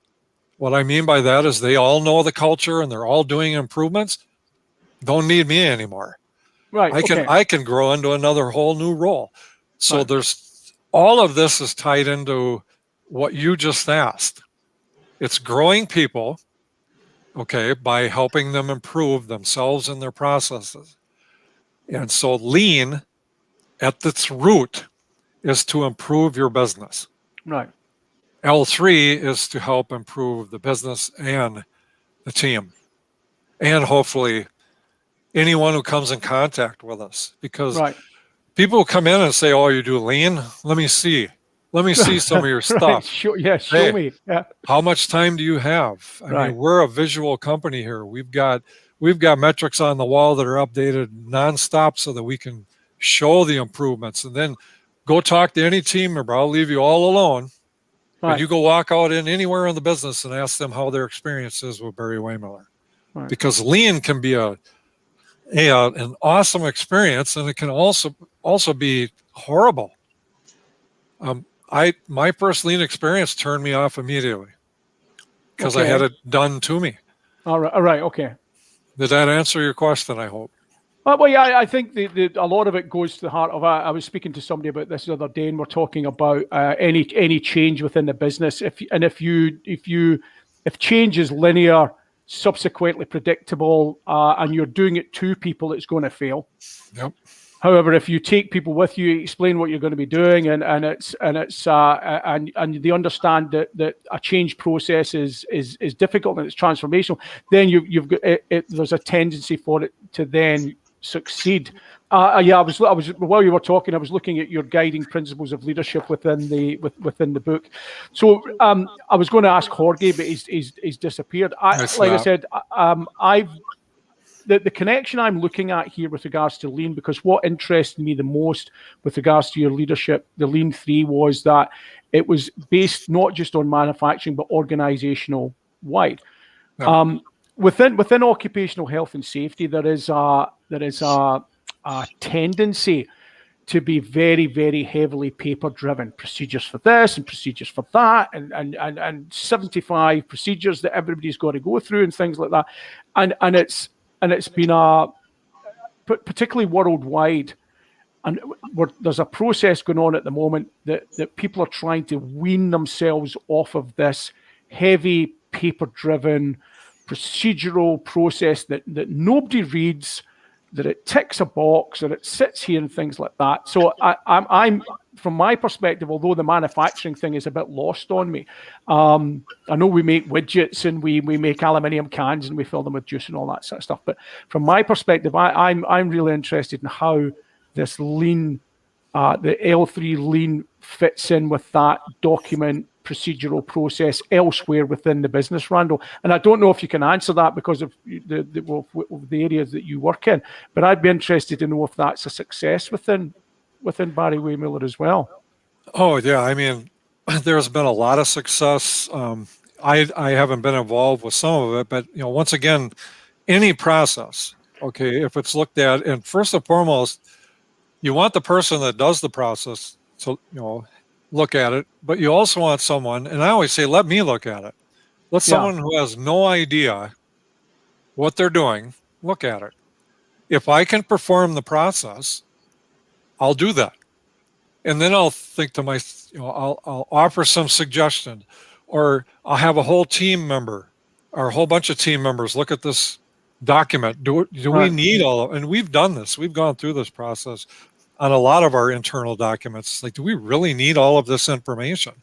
Speaker 5: what I mean by that is they all know the culture and they're all doing improvements, don't need me anymore.
Speaker 2: Right.
Speaker 5: I can grow into another whole new role. So
Speaker 2: Right.
Speaker 5: there's all of this is tied into what you just asked. It's growing people, okay, by helping them improve themselves and their processes. And so lean at its root is to improve your business.
Speaker 2: Right.
Speaker 5: L3 is to help improve the business and the team, and hopefully anyone who comes in contact with us, because
Speaker 2: Right.
Speaker 5: people come in and say, "Oh, you do lean? Let me see some of your stuff."
Speaker 2: Right. Show me. Yeah.
Speaker 5: How much time do you have? I mean, we're a visual company here. We've got metrics on the wall that are updated nonstop so that we can show the improvements. And then go talk to any team member. I'll leave you all alone.
Speaker 2: Right.
Speaker 5: And you go walk out in anywhere in the business and ask them how their experience is with Barry Wehmiller.
Speaker 2: Right. Because
Speaker 5: Because lean can be an awesome experience, and it can also be horrible. My first lean experience turned me off immediately because I had it done to me.
Speaker 2: All right. Okay.
Speaker 5: Did that answer your question? I hope.
Speaker 2: Well, yeah, I think a lot of it goes to the heart of. I was speaking to somebody about this the other day, and we're talking about any change within the business. If change is linear, subsequently predictable, and you're doing it to people, it's going to fail.
Speaker 5: Yep.
Speaker 2: However, if you take people with you, explain what you're going to be doing, and they understand that a change process is difficult and it's transformational, then you've got there's a tendency for it to then succeed. I was while you were talking, I was looking at your guiding principles of leadership within the book. So I was going to ask Jorge, but he's disappeared. The connection I'm looking at here with regards to lean, because what interested me the most with regards to your leadership, the Lean 3, was that it was based not just on manufacturing but organizational wide. Yeah. Within occupational health and safety, there is a tendency to be very, very heavily paper driven. Procedures for this and procedures for that, and 75 procedures that everybody's got to go through and things like that, and it's been particularly worldwide, and there's a process going on at the moment that people are trying to wean themselves off of this heavy paper-driven procedural process that nobody reads, that it ticks a box, that it sits here and things like that. So I'm from my perspective, although the manufacturing thing is a bit lost on me, I know we make widgets and we make aluminium cans and we fill them with juice and all that sort of stuff. But from my perspective, I'm really interested in how this lean, the L3 lean fits in with that document procedural process elsewhere within the business, Randall. And I don't know if you can answer that because of the areas that you work in, but I'd be interested to know if that's a success within Barry Wehmiller as well.
Speaker 5: Oh yeah, I mean, there's been a lot of success. I haven't been involved with some of it, but once again, any process, okay, if it's looked at, and first and foremost, you want the person that does the process to look at it, but you also want someone, and I always say, let me look at it. Let someone who has no idea what they're doing look at it. If I can perform the process, I'll do that. And then I'll think to myself, I'll offer some suggestion. Or I'll have a whole team member or a whole bunch of team members look at this document. Do we
Speaker 2: Right.
Speaker 5: need all of, and we've done this. We've gone through this process on a lot of our internal documents. It's like, do we really need all of this information?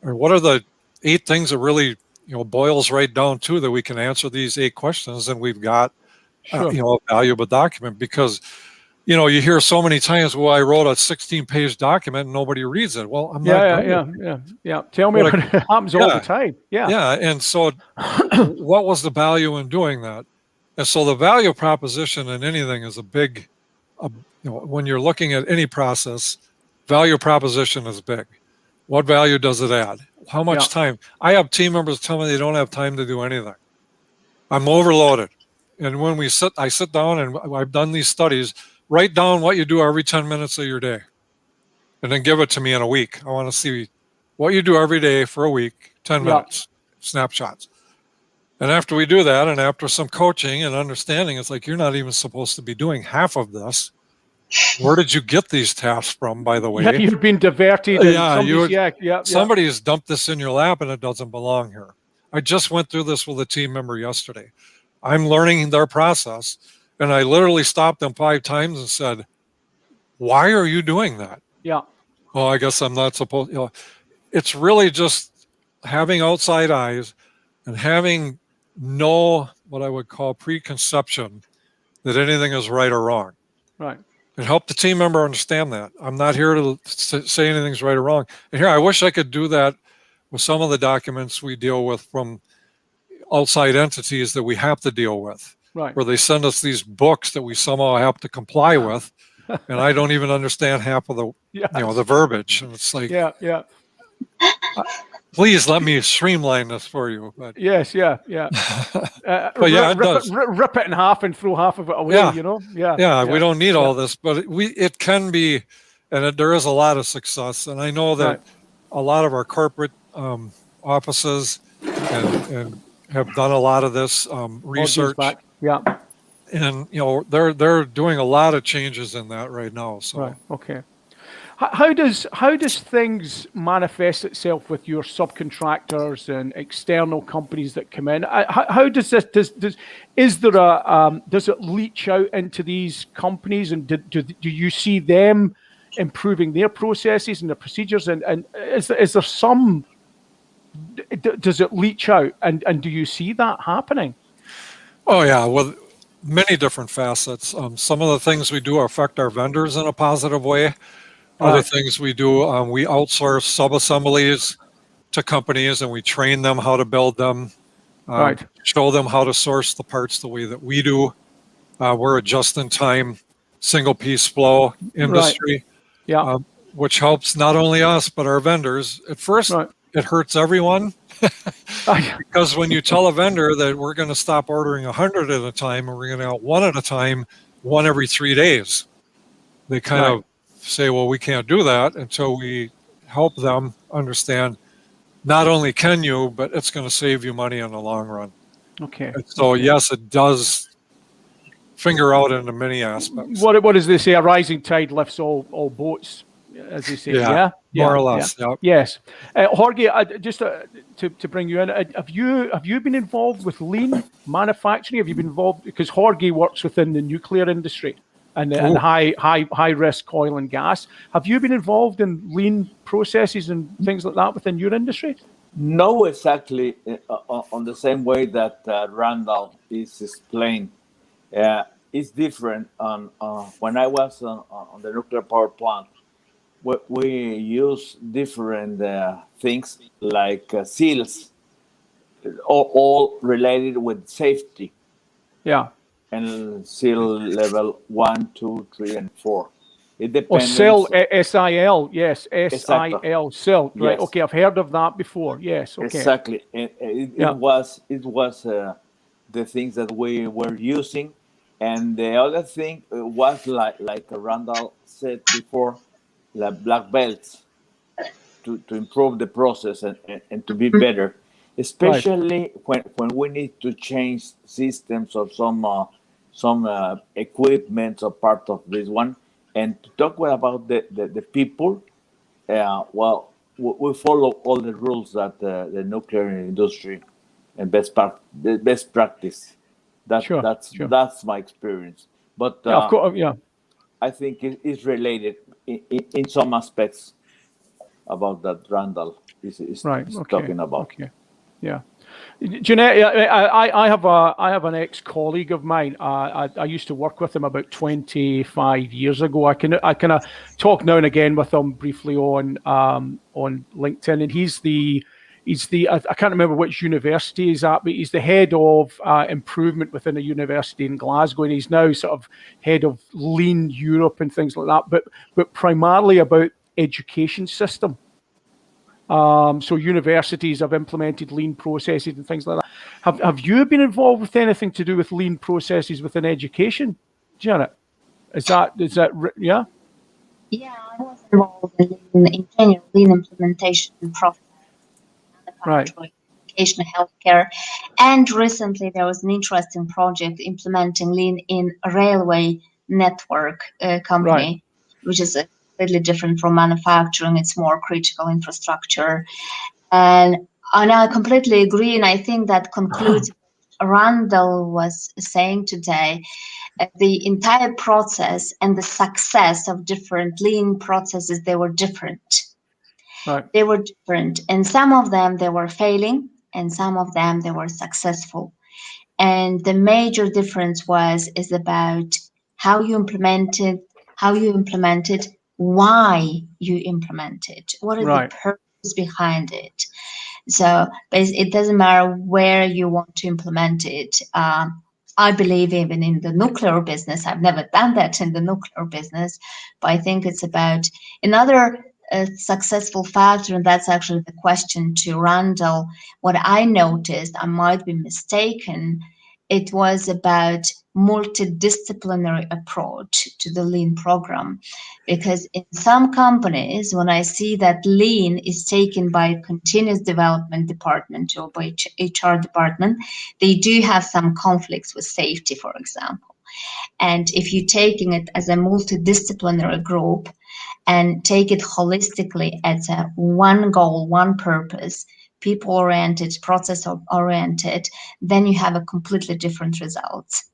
Speaker 5: Or what are the 8 things that really, boils right down to that we can answer these 8 questions, and we've got,
Speaker 2: Sure.
Speaker 5: a valuable document? Because, you hear so many times, well, I wrote a 16-page document and nobody reads it. Well, I'm not
Speaker 2: Yeah. Tell me
Speaker 5: What
Speaker 2: about it. Happens all the time. Yeah.
Speaker 5: Yeah. And so what was the value in doing that? And so the value proposition in anything is a big, when you're looking at any process, value proposition is big. What value does it add? How much time? I have team members tell me they don't have time to do anything. I'm overloaded. And when I sit down and I've done these studies, write down what you do every 10 minutes of your day and then give it to me in a week. I want to see what you do every day for a week, 10 minutes, snapshots. And after we do that, and after some coaching and understanding, it's like, you're not even supposed to be doing half of this. Where did you get these tasks from, by the way?
Speaker 2: Yeah, you've been diverted.
Speaker 5: Somebody has dumped this in your lap and it doesn't belong here. I just went through this with a team member yesterday. I'm learning their process. And I literally stopped them 5 times and said, why are you doing that?
Speaker 2: Yeah.
Speaker 5: Well, I guess I'm not supposed, it's really just having outside eyes and having no, what I would call preconception that anything is right or wrong.
Speaker 2: Right.
Speaker 5: And help the team member understand that. I'm not here to say anything's right or wrong. And here, I wish I could do that with some of the documents we deal with from outside entities that we have to deal with.
Speaker 2: Right.
Speaker 5: Where they send us these books that we somehow have to comply with, and I don't even understand half of the the verbiage. And it's like, please let me streamline this for you. But
Speaker 2: yes,
Speaker 5: but
Speaker 2: rip it in half and throw half of it away. We
Speaker 5: don't need all this, but it can be, and there is a lot of success. And I know that a lot of our corporate offices and have done a lot of this research.
Speaker 2: Yeah.
Speaker 5: And they're doing a lot of changes in that right now. So
Speaker 2: right. Okay. How does things manifest itself with your subcontractors and external companies that come in? How does this is there a does it leach out into these companies, and do you see them improving their processes and their procedures, and is there some, does it leach out, and do you see that happening?
Speaker 5: Oh yeah, well, many different facets. Some of the things we do affect our vendors in a positive way. Other things we do, we outsource sub-assemblies to companies, and we train them how to build them, show them how to source the parts the way that we do. We're a just-in-time, single-piece flow industry, which helps not only us, but our vendors. At first, it hurts everyone. Because when you tell a vendor that we're going to stop ordering 100 at a time and we're going to out one at a time, one every 3 days, they kind of say, well, we can't do that until we help them understand not only can you, but it's going to save you money in the long run.
Speaker 2: Okay.
Speaker 5: And so yes, it does finger out into many aspects.
Speaker 2: What does they say? A rising tide lifts all boats, as they say.
Speaker 5: More or less.
Speaker 2: Yeah. Yes. Jorge, just to bring you in, have you been involved with lean manufacturing? Have you been involved, because Jorge works within the nuclear industry and high risk oil and gas. Have you been involved in lean processes and things like that within your industry?
Speaker 4: No, exactly on the same way that Randall is explained. It's different. When I was on the nuclear power plant, we use different things like seals, all related with safety.
Speaker 2: Yeah.
Speaker 4: And seal level 1, 2, 3, and 4. It depends.
Speaker 2: SIL, SIL, yes, SIL, SIL. Right.
Speaker 4: Yes.
Speaker 2: Okay, I've heard of that before. Yes. Okay.
Speaker 4: Exactly. It was the things that we were using, and the other thing was like Randall said before, like black belts to improve the process and to be better, especially when we need to change systems of some equipment or part of this one. And to talk about the people, well, we follow all the rules that the nuclear industry and the best practice.
Speaker 2: Sure.
Speaker 4: That's my experience. But
Speaker 2: Yeah, of course, yeah.
Speaker 4: I think it is related in some aspects about that Randall is
Speaker 2: Right. Okay.
Speaker 4: talking about.
Speaker 2: Okay. Yeah. Jeanette, I have an ex-colleague of mine. I used to work with him about 25 years ago. I kind of talk now and again with him briefly on LinkedIn, and he's the I can't remember which university he's at, but he's the head of improvement within a university in Glasgow, and he's now sort of head of Lean Europe and things like that. But primarily about education system. So universities have implemented lean processes and things like that. Have you been involved with anything to do with lean processes within education, Janet? Is that yeah?
Speaker 3: Yeah, I was involved in general lean implementation process,
Speaker 2: Right.
Speaker 3: education, healthcare, and recently there was an interesting project implementing lean in a railway network company, which is completely different from manufacturing. It's more critical infrastructure, and I completely agree. And I think that concludes what Randall was saying today. The entire process and the success of different lean processes, they were different.
Speaker 2: Right.
Speaker 3: They were different, and some of them they were failing, and some of them they were successful. And the major difference is about how you implemented, why you implemented, what is the purpose behind it. So it doesn't matter where you want to implement it. I believe even in the nuclear business, I've never done that in the nuclear business, but I think it's about another successful factor, and that's actually the question to Randall. What I noticed, I might be mistaken, it was about multidisciplinary approach to the lean program, because in some companies, when I see that lean is taken by a continuous development department or by HR department, they do have some conflicts with safety, for example. And if you're taking it as a multidisciplinary group and take it holistically as a one goal, one purpose, people-oriented, process-oriented, then you have a completely different results.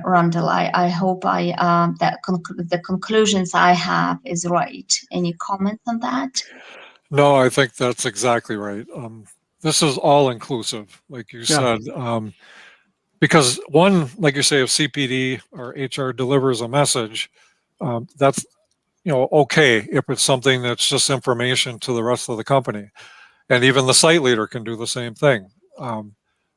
Speaker 3: Randall, I hope that the conclusions I have is right. Any comments on that?
Speaker 5: No, I think that's exactly right. This is all inclusive, like you said, because one, like you say, if CPD or HR delivers a message, that's okay if it's something that's just information to the rest of the company, and even the site leader can do the same thing.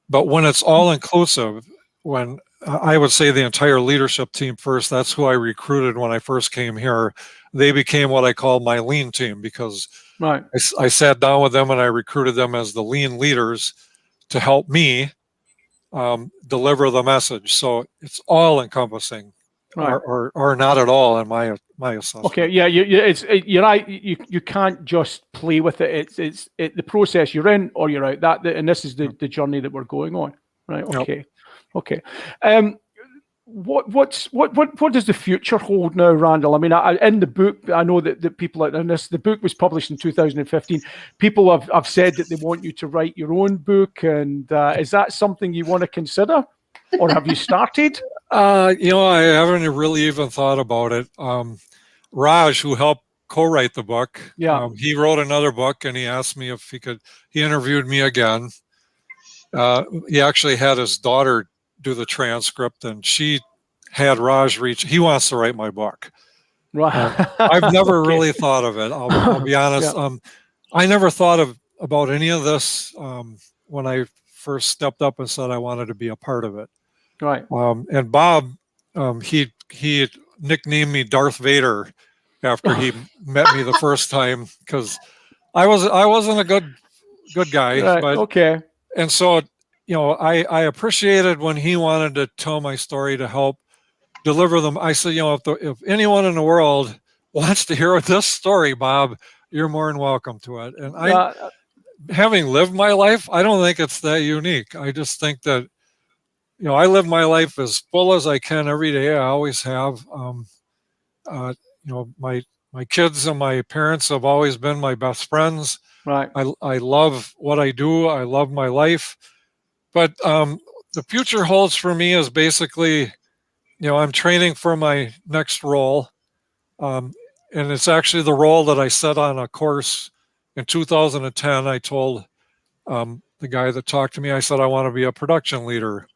Speaker 5: But when it's all inclusive, when I would say the entire leadership team first, that's who I recruited when I first came here. They became what I call my lean team, because I sat down with them and I recruited them as the lean leaders to help me deliver the message. So it's all encompassing, or not at all in my assessment.
Speaker 2: Okay, yeah, you're right. You can't just play with it. It's the process you're in or you're out. And this is the journey that we're going on, right? Okay, okay. What does the future hold now, Randall? I mean, in the book, I know that the people out in this, the book was published in 2015. People have said that they want you to write your own book, and is that something you want to consider, or have you started?
Speaker 5: I haven't really even thought about it. Raj, who helped co-write the book, he wrote another book, and he asked me if he could. He interviewed me again. He actually had his daughter do the transcript, and she had Raj reach. He wants to write my book.
Speaker 2: Right.
Speaker 5: I've never really thought of it. I'll be honest. I never thought about any of this when I first stepped up and said I wanted to be a part of it.
Speaker 2: Right.
Speaker 5: And Bob, he nicknamed me Darth Vader after he met me the first time, because I wasn't a good guy.
Speaker 2: Right.
Speaker 5: But,
Speaker 2: okay.
Speaker 5: And so, I appreciated when he wanted to tell my story to help deliver them. I said, if anyone in the world wants to hear this story, Bob, you're more than welcome to it. And having lived my life, I don't think it's that unique. I just think that, I live my life as full as I can every day. I always have. My My kids and my parents have always been my best friends.
Speaker 2: Right.
Speaker 5: I love what I do. I love my life. But the future holds for me is basically, I'm training for my next role. And it's actually the role that I set on a course in 2010. I told the guy that talked to me, I said, I want to be a production leader.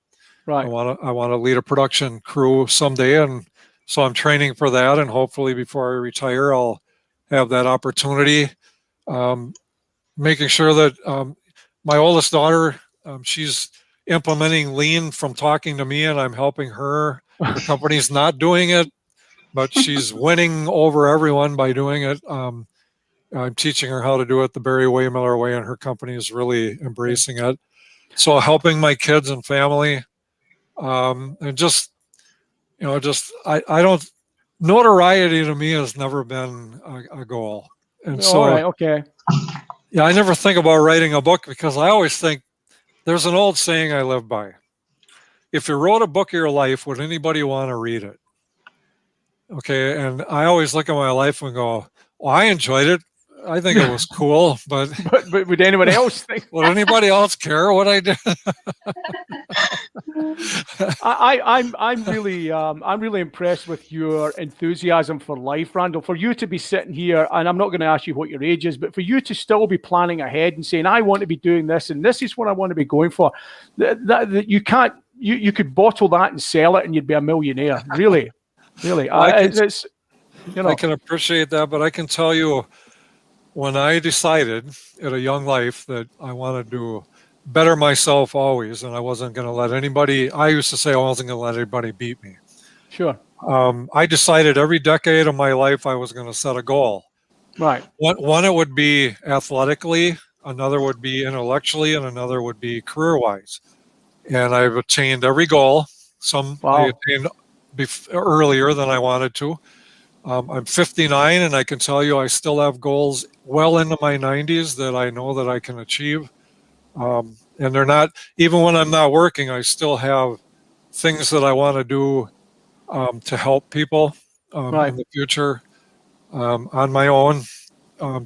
Speaker 2: Right.
Speaker 5: I want to lead a production crew someday. And so I'm training for that. And hopefully before I retire, I'll have that opportunity. Making sure that my oldest daughter, she's implementing lean from talking to me, and I'm helping her. Her company's not doing it, but she's winning over everyone by doing it. I'm teaching her how to do it the Barry Wehmiller way, and her company is really embracing it. So helping my kids and family, and just I don't, notoriety to me has never been a goal, and so
Speaker 2: All right. Okay.
Speaker 5: yeah, I never think about writing a book because I always think there's an old saying I live by. If you wrote a book of your life, would anybody want to read it? Okay, and I always look at my life and go, well, I enjoyed it. I think it was cool, but
Speaker 2: But would anyone else think?
Speaker 5: would anybody else care what I did?
Speaker 2: I'm really impressed with your enthusiasm for life, Randall. For you to be sitting here, and I'm not going to ask you what your age is, but for you to still be planning ahead and saying, I want to be doing this, and this is what I want to be going for. That you can't, you could bottle that and sell it, and you'd be a millionaire. Really.
Speaker 5: I can appreciate that, but I can tell you, when I decided at a young life that I wanted to better myself always, and I wasn't going to let anybody, I used to say I wasn't going to let anybody beat me.
Speaker 2: Sure.
Speaker 5: I decided every decade of my life I was going to set a goal.
Speaker 2: Right.
Speaker 5: One, it would be athletically, another would be intellectually, and another would be career-wise. And I've attained every goal. Some I attained earlier than I wanted to. I'm 59, and I can tell you I still have goals well into my 90s that I know that I can achieve. And they're not, even when I'm not working, I still have things that I want to do to help people in the future on my own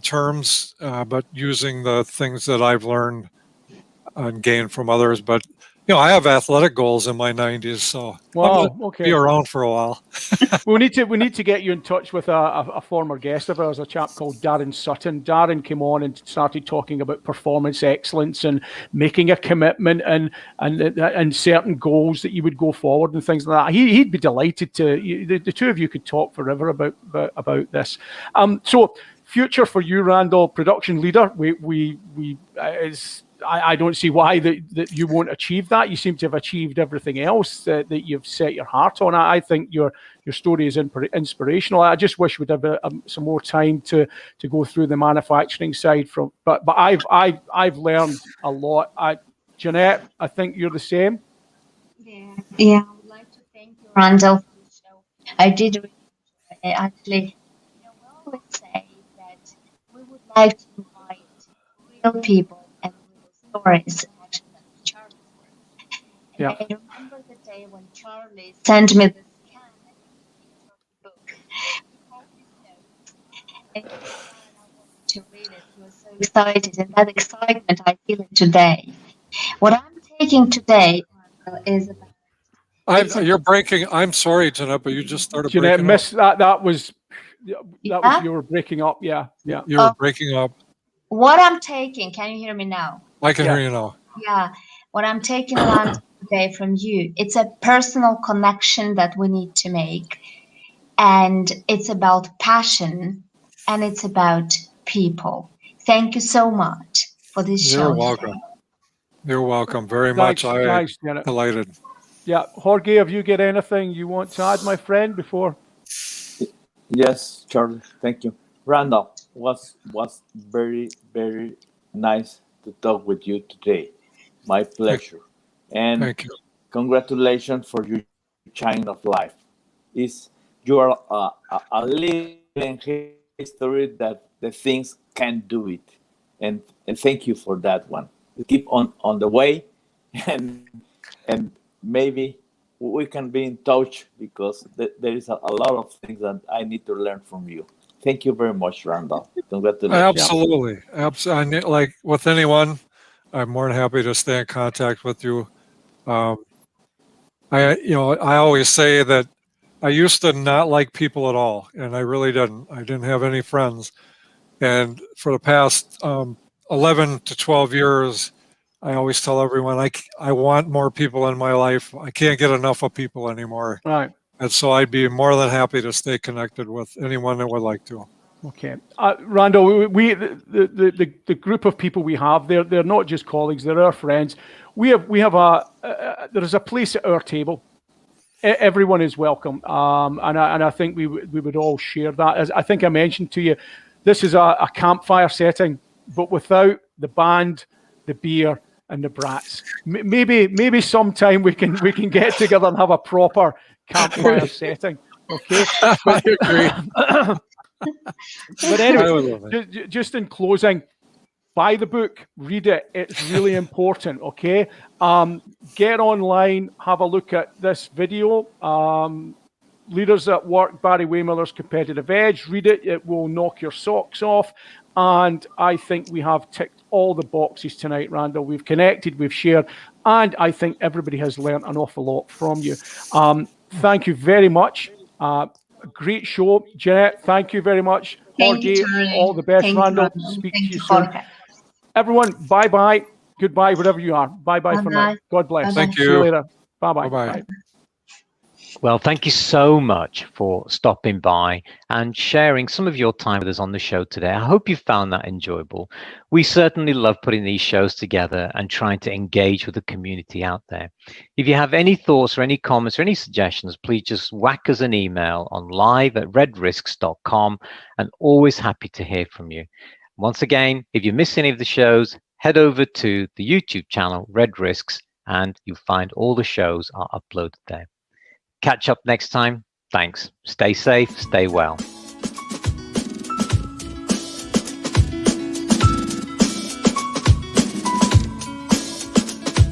Speaker 5: terms, but using the things that I've learned and gained from others. But I have athletic goals in my 90s, so I'm going to be around for a while.
Speaker 2: We need to get you in touch with a former guest of ours, a chap called Darren Sutton. Darren came on and started talking about performance excellence and making a commitment and certain goals that you would go forward and things like that. He'd be delighted to. The two of you could talk forever about this. So future for you, Randall, production leader. I don't see why that you won't achieve that. You seem to have achieved everything else that you've set your heart on. I think your story is inspirational. I just wish we'd have some more time to go through the manufacturing side. But I've learned a lot. Jeanette, I think you're the same.
Speaker 3: Yeah. I would like to thank you, Randall, for the show. I did really enjoy it. Actually, we always say that we would like to invite real people and real stories. Actually, that's Charlie's work. And I remember the day when Charlie sent me the scan and the book with all his notes. And I wanted to read it. He was so excited, and that excitement I feel it today. What I'm taking today is about.
Speaker 5: You're breaking. I'm sorry, Jeanette, but you just started
Speaker 2: Jeanette,
Speaker 5: breaking
Speaker 2: missed
Speaker 5: up.
Speaker 2: That was you were breaking up. Yeah.
Speaker 5: You were breaking up.
Speaker 3: What I'm taking, can you hear me now?
Speaker 5: I can hear you now.
Speaker 3: Yeah. What I'm taking around today from you, it's a personal connection that we need to make. And it's about passion and it's about people. Thank you so much for this show.
Speaker 5: You're welcome. You're welcome very much. I'm delighted.
Speaker 2: Yeah. Jorge, have you got anything you want to add, my friend, before?
Speaker 4: Yes, Charlie. Thank you. Randall, was very, very nice to talk with you today. My pleasure. And
Speaker 5: thank you.
Speaker 4: Congratulations for your shine of life. You are a living history that the things can do it. And thank you for that one. Keep on the way, and maybe we can be in touch because there is a lot of things that I need to learn from you. Thank you very much, Randall. Congratulations.
Speaker 5: Absolutely. Like with anyone, I'm more than happy to stay in contact with you. I always say that I used to not like people at all, and I really didn't. I didn't have any friends. And for the past 11 to 12 years, I always tell everyone I want more people in my life. I can't get enough of people anymore.
Speaker 2: Right.
Speaker 5: And so I'd be more than happy to stay connected with anyone that would like to.
Speaker 2: Okay, Randall, the group of people we have, they're not just colleagues, they're our friends. We have there is a place at our table. Everyone is welcome, and I think we would all share that. As I think I mentioned to you, this is a campfire setting, but without the band, the beer, and the brats. Maybe sometime we can get together and have a proper campfire setting. Okay,
Speaker 5: I agree.
Speaker 2: But anyway, just in closing, buy the book, read it. It's really important, okay? Get online, have a look at this video. Leaders at Work, Barry Wehmiller's Competitive Edge. Read it. It will knock your socks off. And I think we have ticked all the boxes tonight, Randall. We've connected, we've shared, and I think everybody has learned an awful lot from you. Thank you very much. Great show. Jeanette, thank you very much. Jorge, all the best. Randall, speak to you soon. Everyone, bye-bye. Goodbye, wherever you are. Bye-bye for now. God bless.
Speaker 5: Thank you.
Speaker 2: See you later. Bye-bye.
Speaker 5: Bye-bye.
Speaker 1: Well, thank you so much for stopping by and sharing some of your time with us on the show today. I hope you found that enjoyable. We certainly love putting these shows together and trying to engage with the community out there. If you have any thoughts or any comments or any suggestions, please just whack us an email on live@redrisks.com, and always happy to hear from you. Once again, if you miss any of the shows, head over to the YouTube channel, RedRisks, and you'll find all the shows are uploaded there. Catch up next time. Thanks. Stay safe, stay well.